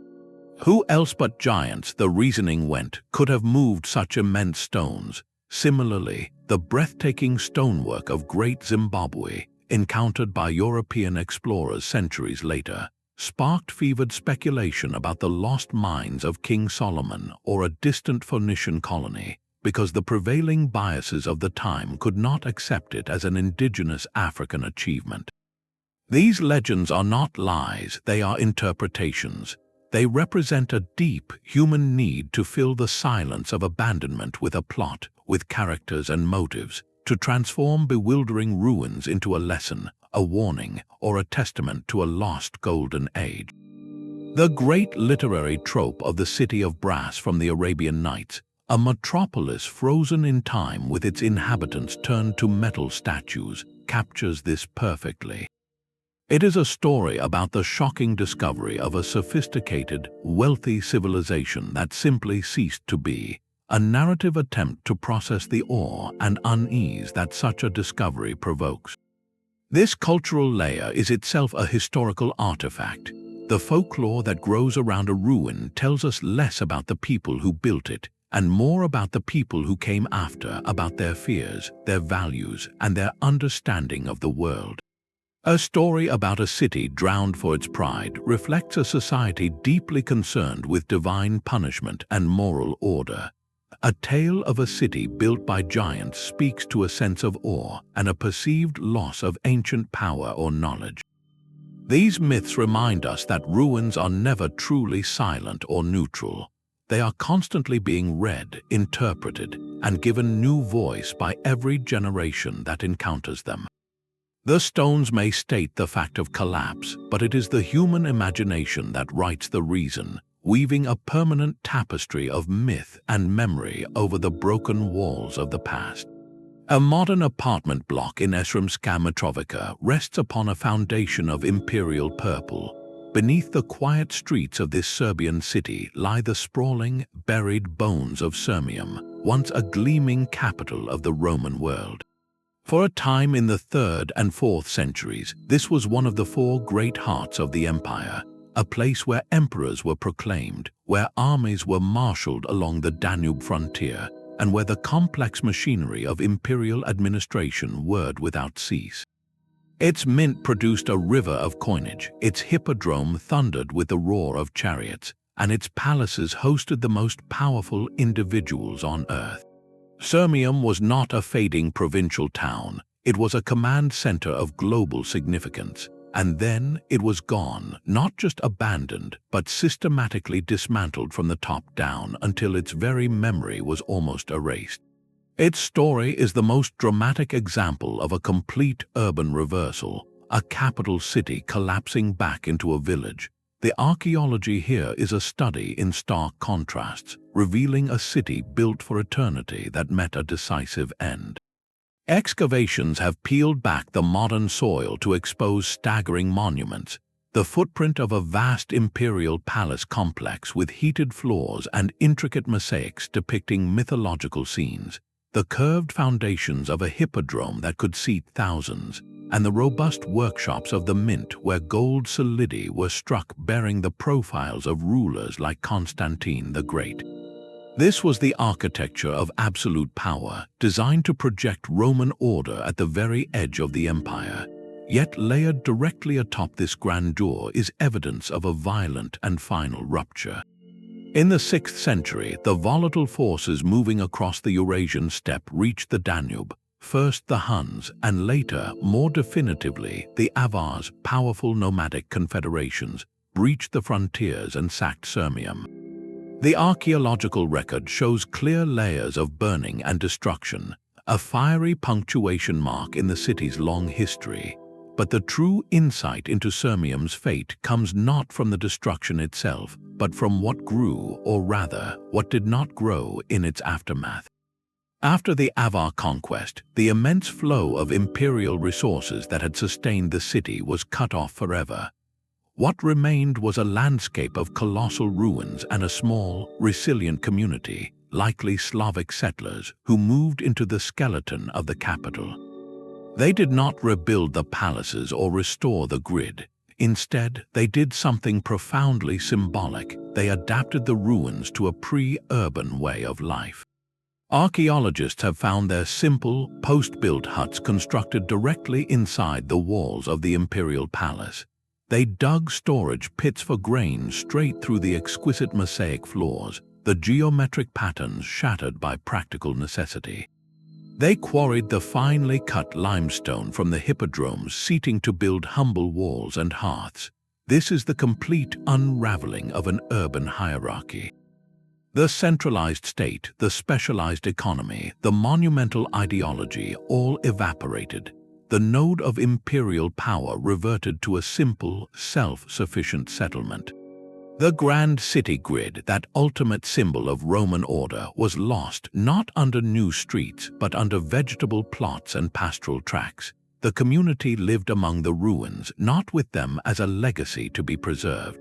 Who else but giants, the reasoning went, could have moved such immense stones? Similarly, the breathtaking stonework of Great Zimbabwe, encountered by European explorers centuries later, sparked fevered speculation about the lost mines of King Solomon or a distant Phoenician colony, because the prevailing biases of the time could not accept it as an indigenous African achievement. These legends are not lies, they are interpretations. They represent a deep human need to fill the silence of abandonment with a plot, with characters and motives, to transform bewildering ruins into a lesson, a warning, or a testament to a lost golden age. The great literary trope of the city of brass from the Arabian Nights, a metropolis frozen in time with its inhabitants turned to metal statues, captures this perfectly. It is a story about the shocking discovery of a sophisticated, wealthy civilization that simply ceased to be, a narrative attempt to process the awe and unease that such a discovery provokes. This cultural layer is itself a historical artifact. The folklore that grows around a ruin tells us less about the people who built it, and more about the people who came after, about their fears, their values, and their understanding of the world. A story about a city drowned for its pride reflects a society deeply concerned with divine punishment and moral order. A tale of a city built by giants speaks to a sense of awe and a perceived loss of ancient power or knowledge. These myths remind us that ruins are never truly silent or neutral. They are constantly being read, interpreted, and given new voice by every generation that encounters them. The stones may state the fact of collapse, but it is the human imagination that writes the reason, weaving a permanent tapestry of myth and memory over the broken walls of the past. A modern apartment block in Esremska Mitrovica rests upon a foundation of imperial purple. Beneath the quiet streets of this Serbian city lie the sprawling, buried bones of Sirmium, once a gleaming capital of the Roman world. For a time in the 3rd and 4th centuries, this was one of the 4 great hearts of the empire, a place where emperors were proclaimed, where armies were marshaled along the Danube frontier, and where the complex machinery of imperial administration whirred without cease. Its mint produced a river of coinage, its hippodrome thundered with the roar of chariots, and its palaces hosted the most powerful individuals on earth. Sirmium was not a fading provincial town, it was a command center of global significance. And then it was gone, not just abandoned, but systematically dismantled from the top down until its very memory was almost erased. Its story is the most dramatic example of a complete urban reversal, a capital city collapsing back into a village. The archaeology here is a study in stark contrasts, revealing a city built for eternity that met a decisive end. Excavations have peeled back the modern soil to expose staggering monuments, the footprint of a vast imperial palace complex with heated floors and intricate mosaics depicting mythological scenes, the curved foundations of a hippodrome that could seat thousands, and the robust workshops of the mint where gold solidi were struck bearing the profiles of rulers like Constantine the Great. This was the architecture of absolute power, designed to project Roman order at the very edge of the empire. Yet layered directly atop this grandeur is evidence of a violent and final rupture. In the 6th century, the volatile forces moving across the Eurasian steppe reached the Danube. First the Huns, and later, more definitively, the Avars, powerful nomadic confederations, breached the frontiers and sacked Sirmium. The archaeological record shows clear layers of burning and destruction, a fiery punctuation mark in the city's long history. But the true insight into Sirmium's fate comes not from the destruction itself, but from what grew, or rather, what did not grow in its aftermath. After the Avar conquest, the immense flow of imperial resources that had sustained the city was cut off forever. What remained was a landscape of colossal ruins and a small, resilient community, likely Slavic settlers, who moved into the skeleton of the capital. They did not rebuild the palaces or restore the grid. Instead, they did something profoundly symbolic. They adapted the ruins to a pre-urban way of life. Archaeologists have found their simple, post-built huts constructed directly inside the walls of the imperial palace. They dug storage pits for grain straight through the exquisite mosaic floors, the geometric patterns shattered by practical necessity. They quarried the finely cut limestone from the hippodromes seating to build humble walls and hearths. This is the complete unraveling of an urban hierarchy. The centralized state, the specialized economy, the monumental ideology all evaporated. The node of imperial power reverted to a simple, self-sufficient settlement. The grand city grid, that ultimate symbol of Roman order, was lost not under new streets but under vegetable plots and pastoral tracts. The community lived among the ruins, not with them as a legacy to be preserved.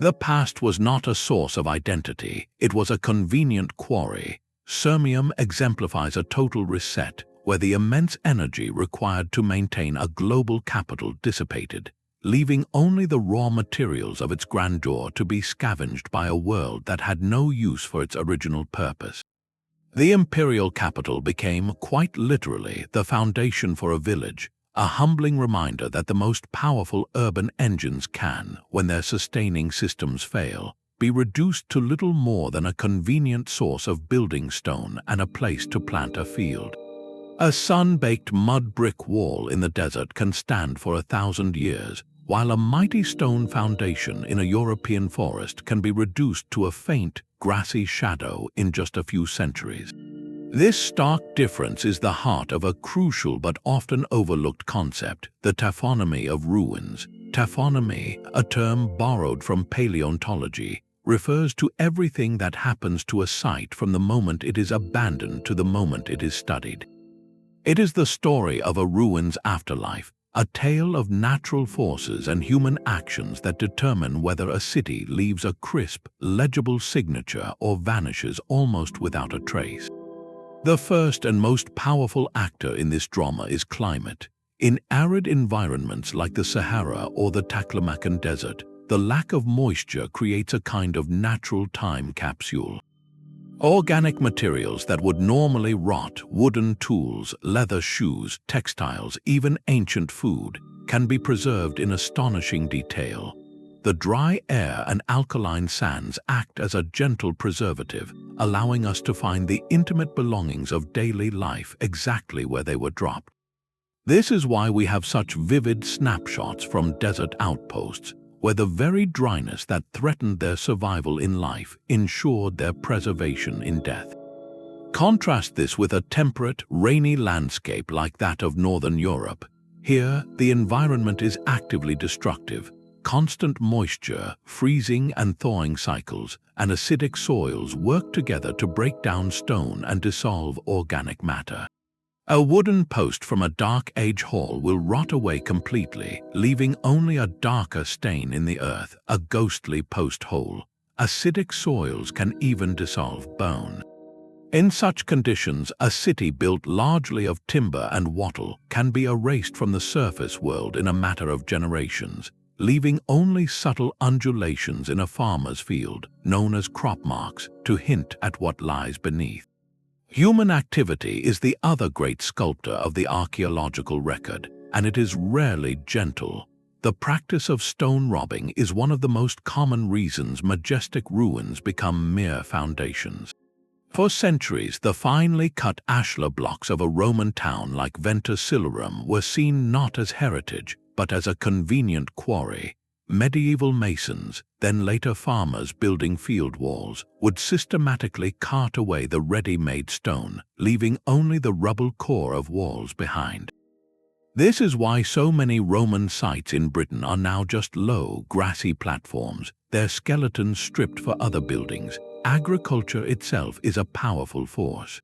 The past was not a source of identity, it was a convenient quarry. Sirmium exemplifies a total reset, where the immense energy required to maintain a global capital dissipated, leaving only the raw materials of its grandeur to be scavenged by a world that had no use for its original purpose. The imperial capital became, quite literally, the foundation for a village, a humbling reminder that the most powerful urban engines can, when their sustaining systems fail, be reduced to little more than a convenient source of building stone and a place to plant a field. A sun-baked mud brick wall in the desert can stand for 1,000 years, while a mighty stone foundation in a European forest can be reduced to a faint, grassy shadow in just a few centuries. This stark difference is the heart of a crucial but often overlooked concept, the taphonomy of ruins. Taphonomy, a term borrowed from paleontology, refers to everything that happens to a site from the moment it is abandoned to the moment it is studied. It is the story of a ruin's afterlife, a tale of natural forces and human actions that determine whether a city leaves a crisp, legible signature or vanishes almost without a trace. The first and most powerful actor in this drama is climate. In arid environments like the Sahara or the Taklamakan Desert, the lack of moisture creates a kind of natural time capsule. Organic materials that would normally rot, wooden tools, leather shoes, textiles, even ancient food, can be preserved in astonishing detail. The dry air and alkaline sands act as a gentle preservative, allowing us to find the intimate belongings of daily life exactly where they were dropped. This is why we have such vivid snapshots from desert outposts, where the very dryness that threatened their survival in life ensured their preservation in death. Contrast this with a temperate, rainy landscape like that of northern Europe. Here, the environment is actively destructive. Constant moisture, freezing and thawing cycles, and acidic soils work together to break down stone and dissolve organic matter. A wooden post from a Dark Age hall will rot away completely, leaving only a darker stain in the earth, a ghostly post hole. Acidic soils can even dissolve bone. In such conditions, a city built largely of timber and wattle can be erased from the surface world in a matter of generations, leaving only subtle undulations in a farmer's field, known as crop marks, to hint at what lies beneath. Human activity is the other great sculptor of the archaeological record, and it is rarely gentle. The practice of stone robbing is one of the most common reasons majestic ruins become mere foundations. For centuries, the finely cut ashlar blocks of a Roman town like Venta Silorum were seen not as heritage, but as a convenient quarry. Medieval masons, then later farmers building field walls, would systematically cart away the ready-made stone, leaving only the rubble core of walls behind. This is why so many Roman sites in Britain are now just low, grassy platforms, their skeletons stripped for other buildings. Agriculture itself is a powerful force.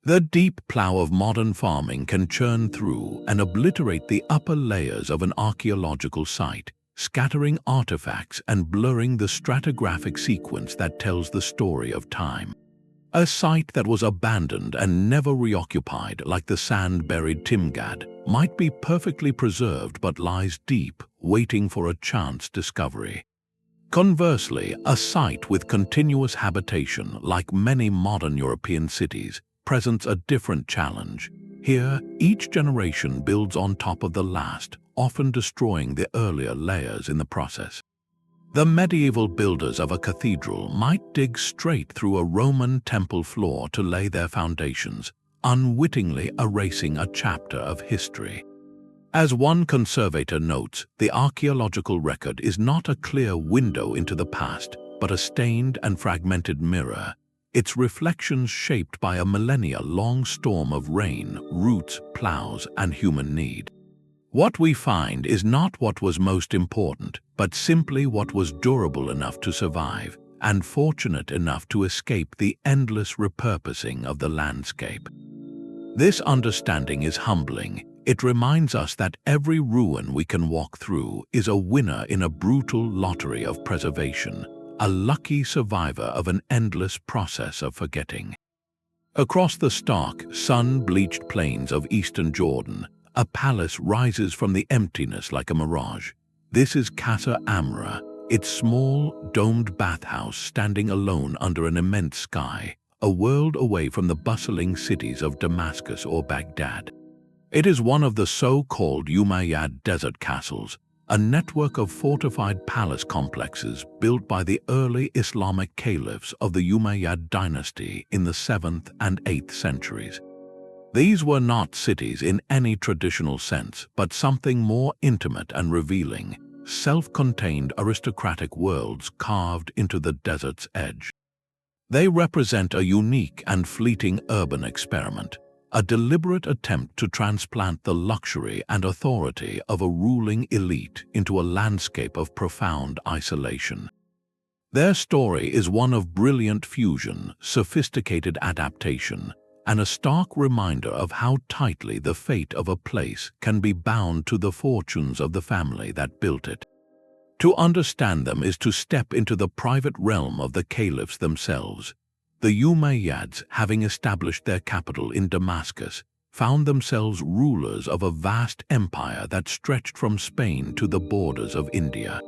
The deep plow of modern farming can churn through and obliterate the upper layers of an archaeological site, scattering artifacts and blurring the stratigraphic sequence that tells the story of time. A site that was abandoned and never reoccupied, like the sand-buried Timgad, might be perfectly preserved but lies deep, waiting for a chance discovery. Conversely, a site with continuous habitation, like many modern European cities, presents a different challenge. Here, each generation builds on top of the last, often destroying the earlier layers in the process. The medieval builders of a cathedral might dig straight through a Roman temple floor to lay their foundations, unwittingly erasing a chapter of history. As one conservator notes, the archaeological record is not a clear window into the past, but a stained and fragmented mirror, its reflections shaped by a millennia-long storm of rain, roots, plows, and human need. What we find is not what was most important, but simply what was durable enough to survive and fortunate enough to escape the endless repurposing of the landscape. This understanding is humbling. It reminds us that every ruin we can walk through is a winner in a brutal lottery of preservation, a lucky survivor of an endless process of forgetting. Across the stark, sun-bleached plains of eastern Jordan, a palace rises from the emptiness like a mirage. This is Casa Amra, its small, domed bathhouse standing alone under an immense sky, a world away from the bustling cities of Damascus or Baghdad. It is one of the so-called Umayyad desert castles, a network of fortified palace complexes built by the early Islamic caliphs of the Umayyad dynasty in the 7th and 8th centuries. These were not cities in any traditional sense, but something more intimate and revealing, self-contained aristocratic worlds carved into the desert's edge. They represent a unique and fleeting urban experiment, a deliberate attempt to transplant the luxury and authority of a ruling elite into a landscape of profound isolation. Their story is one of brilliant fusion, sophisticated adaptation, and a stark reminder of how tightly the fate of a place can be bound to the fortunes of the family that built it. To understand them is to step into the private realm of the caliphs themselves. The Umayyads, having established their capital in Damascus, found themselves rulers of a vast empire that stretched from Spain to the borders of India.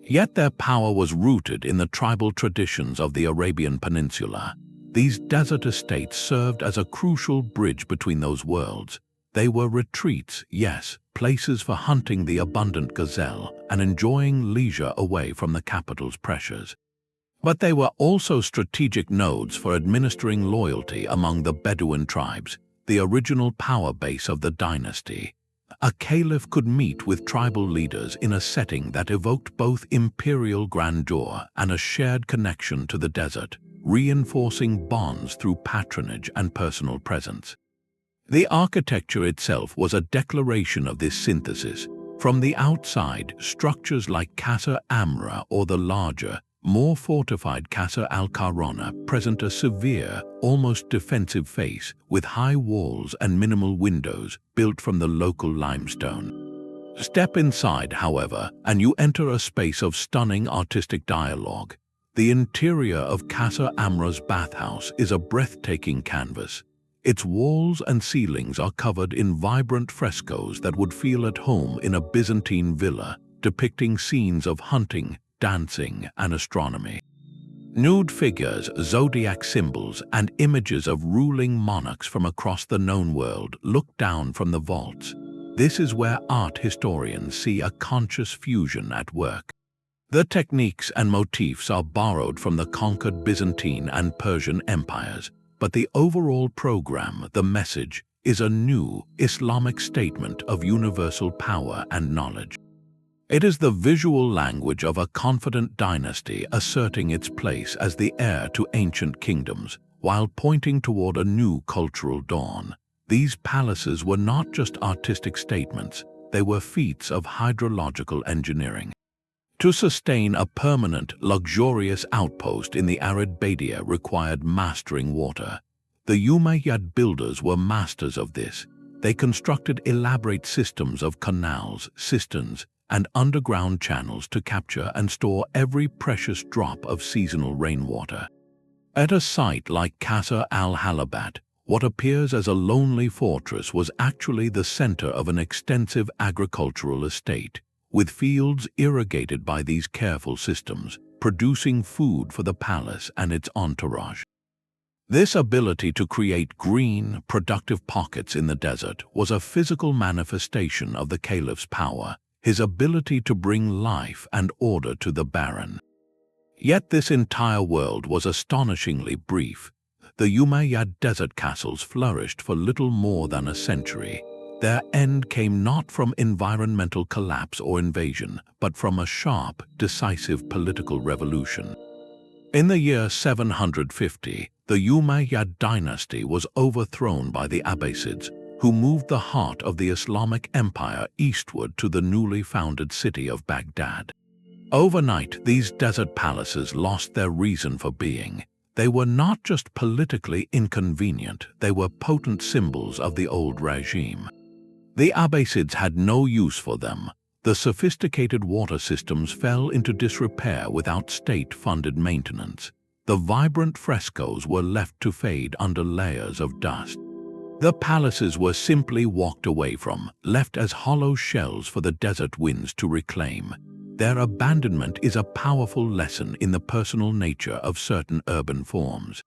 Yet their power was rooted in the tribal traditions of the Arabian Peninsula. These desert estates served as a crucial bridge between those worlds. They were retreats, yes, places for hunting the abundant gazelle and enjoying leisure away from the capital's pressures. But they were also strategic nodes for administering loyalty among the Bedouin tribes, the original power base of the dynasty. A caliph could meet with tribal leaders in a setting that evoked both imperial grandeur and a shared connection to the desert, reinforcing bonds through patronage and personal presence. The architecture itself was a declaration of this synthesis. From the outside, structures like Casa Amra or the larger, more fortified Casa al-Karona present a severe, almost defensive face with high walls and minimal windows built from the local limestone. Step inside, however, and you enter a space of stunning artistic dialogue. The interior of Casa Amra's bathhouse is a breathtaking canvas. Its walls and ceilings are covered in vibrant frescoes that would feel at home in a Byzantine villa, depicting scenes of hunting, dancing, and astronomy. Nude figures, zodiac symbols, and images of ruling monarchs from across the known world look down from the vaults. This is where art historians see a conscious fusion at work. The techniques and motifs are borrowed from the conquered Byzantine and Persian empires, but the overall program, the message, is a new Islamic statement of universal power and knowledge. It is the visual language of a confident dynasty asserting its place as the heir to ancient kingdoms, while pointing toward a new cultural dawn. These palaces were not just artistic statements, they were feats of hydrological engineering. To sustain a permanent, luxurious outpost in the arid Badia required mastering water. The Umayyad builders were masters of this. They constructed elaborate systems of canals, cisterns, and underground channels to capture and store every precious drop of seasonal rainwater. At a site like Qasr al-Halabat, what appears as a lonely fortress was actually the center of an extensive agricultural estate, with fields irrigated by these careful systems, producing food for the palace and its entourage. This ability to create green, productive pockets in the desert was a physical manifestation of the caliph's power, his ability to bring life and order to the barren. Yet this entire world was astonishingly brief. The Umayyad desert castles flourished for little more than a century. Their end came not from environmental collapse or invasion, but from a sharp, decisive political revolution. In the year 750, the Umayyad dynasty was overthrown by the Abbasids, who moved the heart of the Islamic Empire eastward to the newly founded city of Baghdad. Overnight, these desert palaces lost their reason for being. They were not just politically inconvenient, they were potent symbols of the old regime. The Abbasids had no use for them. The sophisticated water systems fell into disrepair without state-funded maintenance. The vibrant frescoes were left to fade under layers of dust. The palaces were simply walked away from, left as hollow shells for the desert winds to reclaim. Their abandonment is a powerful lesson in the personal nature of certain urban forms.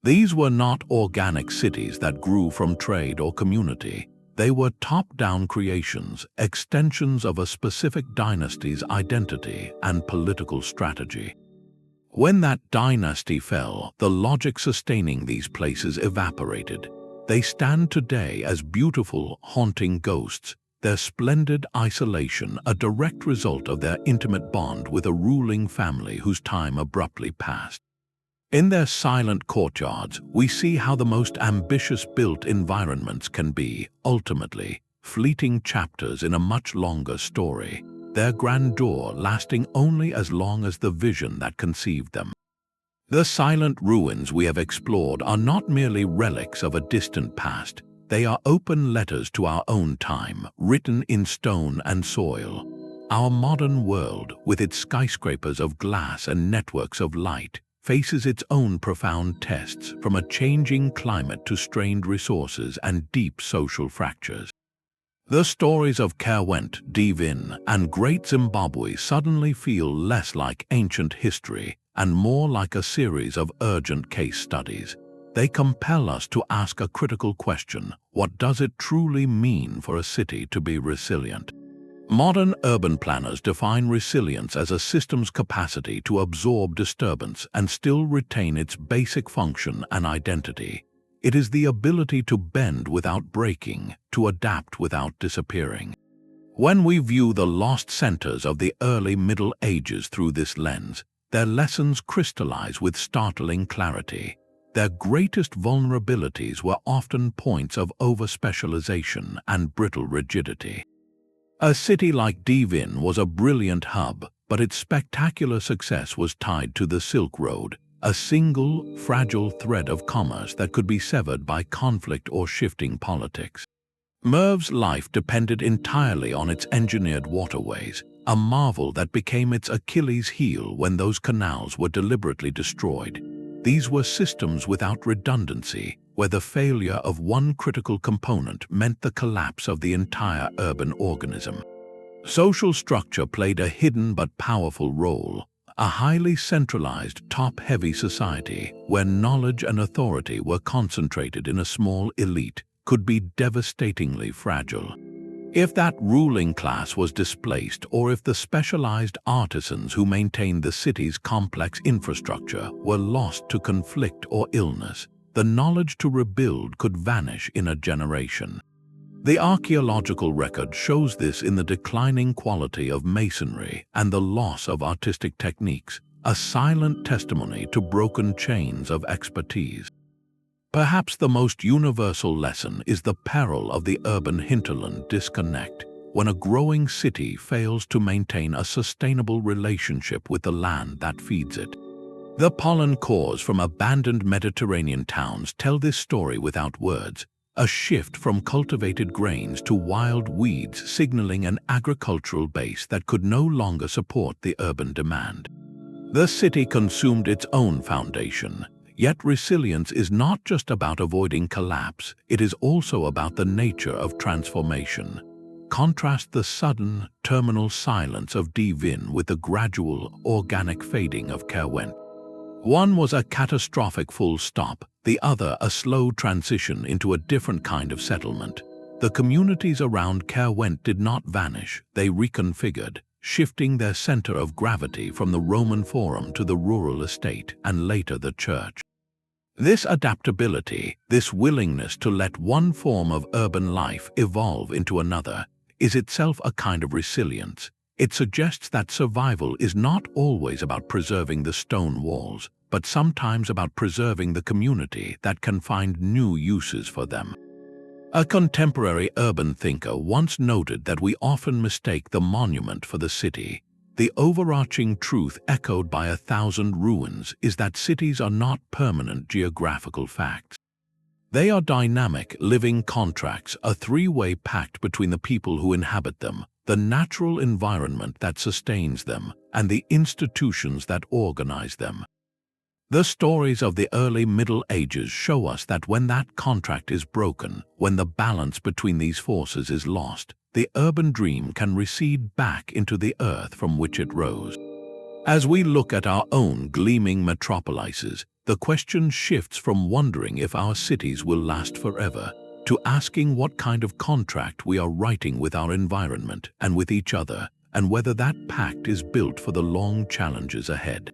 These were not organic cities that grew from trade or community. They were top-down creations, extensions of a specific dynasty's identity and political strategy. When that dynasty fell, the logic sustaining these places evaporated. They stand today as beautiful, haunting ghosts, their splendid isolation a direct result of their intimate bond with a ruling family whose time abruptly passed. In their silent courtyards, we see how the most ambitious built environments can be, ultimately, fleeting chapters in a much longer story, their grandeur lasting only as long as the vision that conceived them. The silent ruins we have explored are not merely relics of a distant past, they are open letters to our own time, written in stone and soil. Our modern world, with its skyscrapers of glass and networks of light, faces its own profound tests, from a changing climate to strained resources and deep social fractures. The stories of Caerwent, Dvin, and Great Zimbabwe suddenly feel less like ancient history and more like a series of urgent case studies. They compel us to ask a critical question: what does it truly mean for a city to be resilient? Modern urban planners define resilience as a system's capacity to absorb disturbance and still retain its basic function and identity. It is the ability to bend without breaking, to adapt without disappearing. When we view the lost centers of the early Middle Ages through this lens, their lessons crystallize with startling clarity. Their greatest vulnerabilities were often points of over-specialization and brittle rigidity. A city like Dvin was a brilliant hub, but its spectacular success was tied to the Silk Road, a single, fragile thread of commerce that could be severed by conflict or shifting politics. Merv's life depended entirely on its engineered waterways, a marvel that became its Achilles heel when those canals were deliberately destroyed. These were systems without redundancy, where the failure of one critical component meant the collapse of the entire urban organism. Social structure played a hidden but powerful role. A highly centralized, top-heavy society, where knowledge and authority were concentrated in a small elite, could be devastatingly fragile. If that ruling class was displaced, or if the specialized artisans who maintained the city's complex infrastructure were lost to conflict or illness, the knowledge to rebuild could vanish in a generation. The archaeological record shows this in the declining quality of masonry and the loss of artistic techniques, a silent testimony to broken chains of expertise. Perhaps the most universal lesson is the peril of the urban hinterland disconnect, when a growing city fails to maintain a sustainable relationship with the land that feeds it. The pollen cores from abandoned Mediterranean towns tell this story without words, a shift from cultivated grains to wild weeds signaling an agricultural base that could no longer support the urban demand. The city consumed its own foundation. Yet resilience is not just about avoiding collapse, it is also about the nature of transformation. Contrast the sudden, terminal silence of Dvin with the gradual, organic fading of Caerwent. One was a catastrophic full stop, the other a slow transition into a different kind of settlement. The communities around Caerwent did not vanish, they reconfigured, shifting their center of gravity from the Roman Forum to the rural estate and later the church. This adaptability, this willingness to let one form of urban life evolve into another, is itself a kind of resilience. It suggests that survival is not always about preserving the stone walls, but sometimes about preserving the community that can find new uses for them. A contemporary urban thinker once noted that we often mistake the monument for the city. The overarching truth echoed by 1,000 ruins is that cities are not permanent geographical facts. They are dynamic, living contracts, a three-way pact between the people who inhabit them, the natural environment that sustains them, and the institutions that organize them. The stories of the early Middle Ages show us that when that contract is broken, when the balance between these forces is lost, the urban dream can recede back into the earth from which it rose. As we look at our own gleaming metropolises, the question shifts from wondering if our cities will last forever to asking what kind of contract we are writing with our environment and with each other, and whether that pact is built for the long challenges ahead.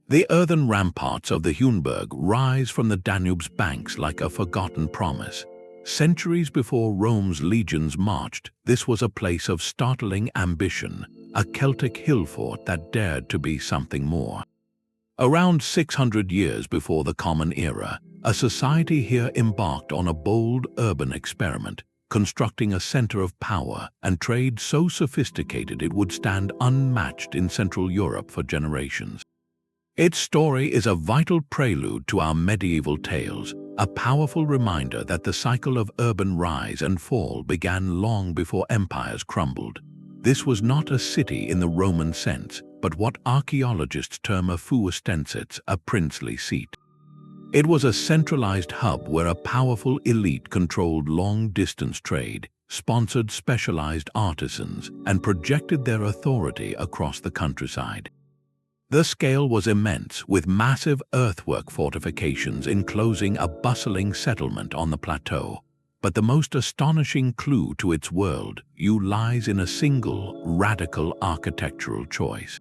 The earthen ramparts of the Huneberg rise from the Danube's banks like a forgotten promise. Centuries before Rome's legions marched, this was a place of startling ambition, a Celtic hill fort that dared to be something more. Around 600 years before the Common Era, a society here embarked on a bold urban experiment, constructing a center of power and trade so sophisticated it would stand unmatched in Central Europe for generations. Its story is a vital prelude to our medieval tales, a powerful reminder that the cycle of urban rise and fall began long before empires crumbled. This was not a city in the Roman sense, but what archaeologists term a fuostensits, a princely seat. It was a centralized hub where a powerful elite controlled long-distance trade, sponsored specialized artisans, and projected their authority across the countryside. The scale was immense, with massive earthwork fortifications enclosing a bustling settlement on the plateau. But the most astonishing clue to its world-view lies in a single, radical architectural choice.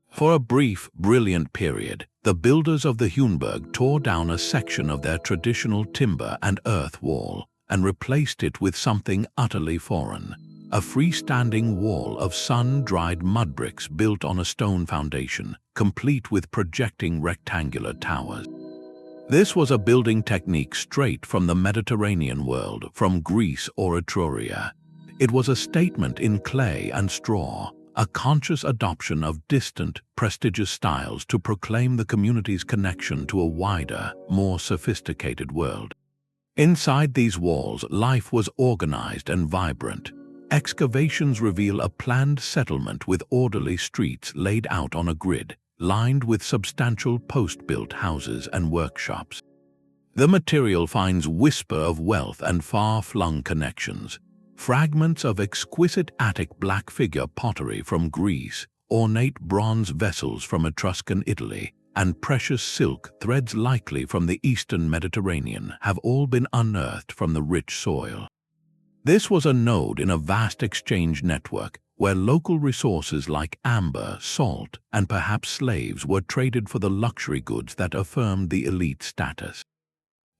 For a brief, brilliant period, the builders of the Huneberg tore down a section of their traditional timber and earth wall and replaced it with something utterly foreign. A freestanding wall of sun-dried mud bricks built on a stone foundation, complete with projecting rectangular towers. This was a building technique straight from the Mediterranean world, from Greece or Etruria. It was a statement in clay and straw, a conscious adoption of distant, prestigious styles to proclaim the community's connection to a wider, more sophisticated world. Inside these walls, life was organized and vibrant. Excavations reveal a planned settlement with orderly streets laid out on a grid, lined with substantial post-built houses and workshops. The material finds whisper of wealth and far-flung connections. Fragments of exquisite Attic black figure pottery from Greece, ornate bronze vessels from Etruscan Italy, and precious silk threads likely from the eastern Mediterranean have all been unearthed from the rich soil. This was a node in a vast exchange network where local resources like amber, salt, and perhaps slaves were traded for the luxury goods that affirmed the elite status.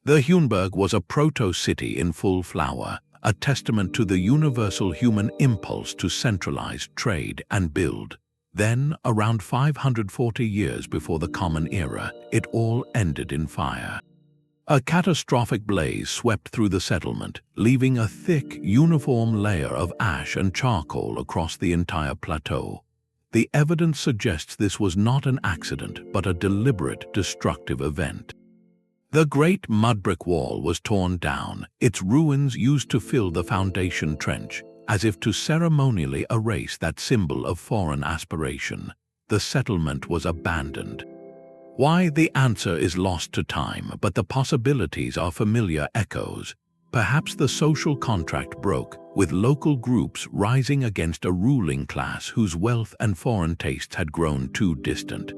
The Heunberg was a proto-city in full flower, a testament to the universal human impulse to centralize, trade, and build. Then, around 540 years before the Common Era, it all ended in fire. A catastrophic blaze swept through the settlement, leaving a thick, uniform layer of ash and charcoal across the entire plateau. The evidence suggests this was not an accident, but a deliberate, destructive event. The great mud brick wall was torn down, its ruins used to fill the foundation trench, as if to ceremonially erase that symbol of foreign aspiration. The settlement was abandoned. Why? The answer is lost to time, but the possibilities are familiar echoes. Perhaps the social contract broke, with local groups rising against a ruling class whose wealth and foreign tastes had grown too distant.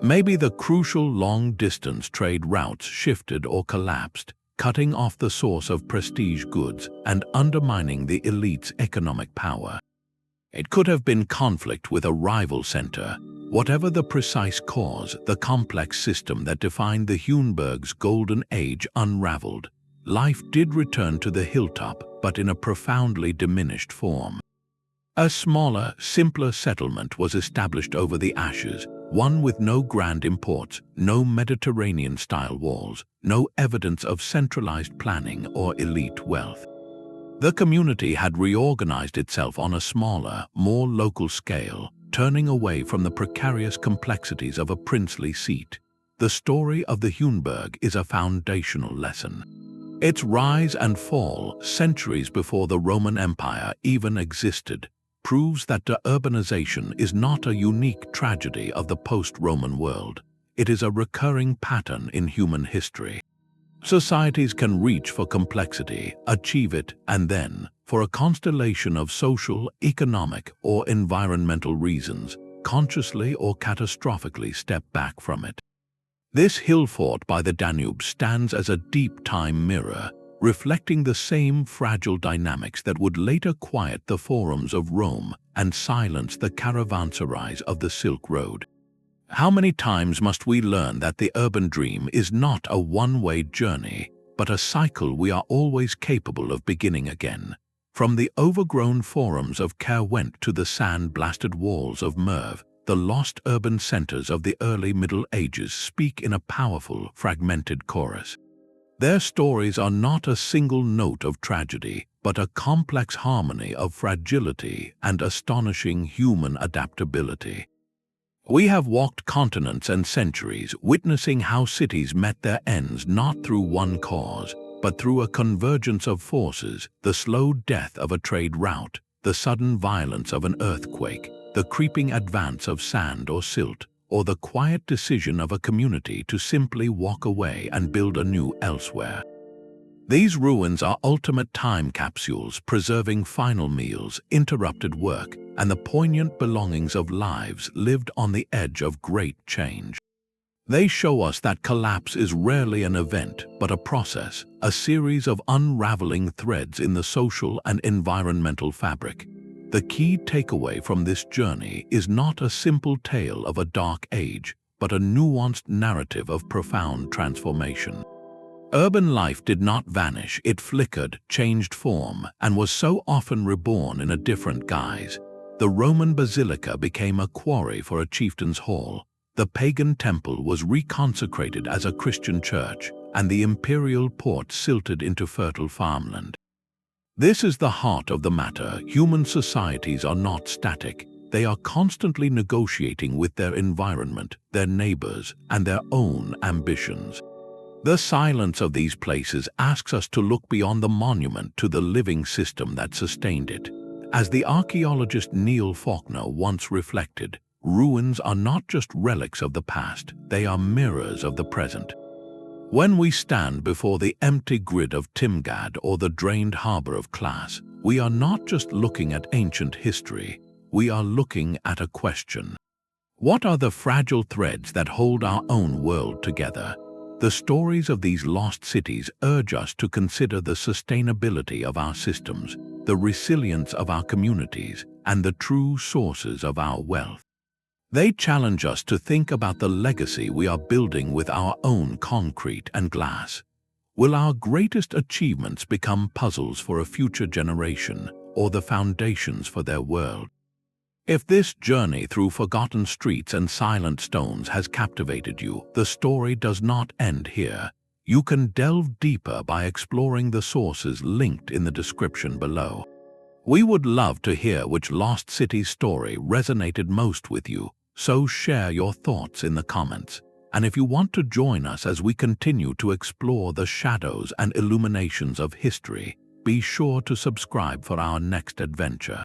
Maybe the crucial long-distance trade routes shifted or collapsed, cutting off the source of prestige goods and undermining the elite's economic power. It could have been conflict with a rival center. Whatever the precise cause, the complex system that defined the Heunberg's golden age unraveled. Life did return to the hilltop, but in a profoundly diminished form. A smaller, simpler settlement was established over the ashes, one with no grand imports, no Mediterranean-style walls, no evidence of centralized planning or elite wealth. The community had reorganized itself on a smaller, more local scale, turning away from the precarious complexities of a princely seat. The story of the Heunberg is a foundational lesson. Its rise and fall, centuries before the Roman Empire even existed, proves that de-urbanization is not a unique tragedy of the post-Roman world. It is a recurring pattern in human history. Societies can reach for complexity, achieve it, and then, for a constellation of social, economic, or environmental reasons, consciously or catastrophically step back from it. This hill fort by the Danube stands as a deep time mirror, reflecting the same fragile dynamics that would later quiet the forums of Rome and silence the caravanserais of the Silk Road. How many times must we learn that the urban dream is not a one-way journey, but a cycle we are always capable of beginning again? From the overgrown forums of Caerwent to the sand-blasted walls of Merv, the lost urban centers of the early Middle Ages speak in a powerful, fragmented chorus. Their stories are not a single note of tragedy, but a complex harmony of fragility and astonishing human adaptability. We have walked continents and centuries, witnessing how cities met their ends not through one cause, but through a convergence of forces: the slow death of a trade route, the sudden violence of an earthquake, the creeping advance of sand or silt, or the quiet decision of a community to simply walk away and build anew elsewhere. These ruins are ultimate time capsules, preserving final meals, interrupted work, and the poignant belongings of lives lived on the edge of great change. They show us that collapse is rarely an event, but a process, a series of unraveling threads in the social and environmental fabric. The key takeaway from this journey is not a simple tale of a dark age, but a nuanced narrative of profound transformation. Urban life did not vanish, it flickered, changed form, and was so often reborn in a different guise. The Roman basilica became a quarry for a chieftain's hall, the pagan temple was reconsecrated as a Christian church, and the imperial port silted into fertile farmland. This is the heart of the matter. Human societies are not static. They are constantly negotiating with their environment, their neighbors, and their own ambitions. The silence of these places asks us to look beyond the monument to the living system that sustained it. As the archaeologist Neil Faulkner once reflected, ruins are not just relics of the past, they are mirrors of the present. When we stand before the empty grid of Timgad or the drained harbor of Classe, we are not just looking at ancient history, we are looking at a question. What are the fragile threads that hold our own world together? The stories of these lost cities urge us to consider the sustainability of our systems, the resilience of our communities, and the true sources of our wealth. They challenge us to think about the legacy we are building with our own concrete and glass. Will our greatest achievements become puzzles for a future generation, or the foundations for their world? If this journey through forgotten streets and silent stones has captivated you, the story does not end here. You can delve deeper by exploring the sources linked in the description below. We would love to hear which lost city story resonated most with you, so share your thoughts in the comments. And if you want to join us as we continue to explore the shadows and illuminations of history, be sure to subscribe for our next adventure.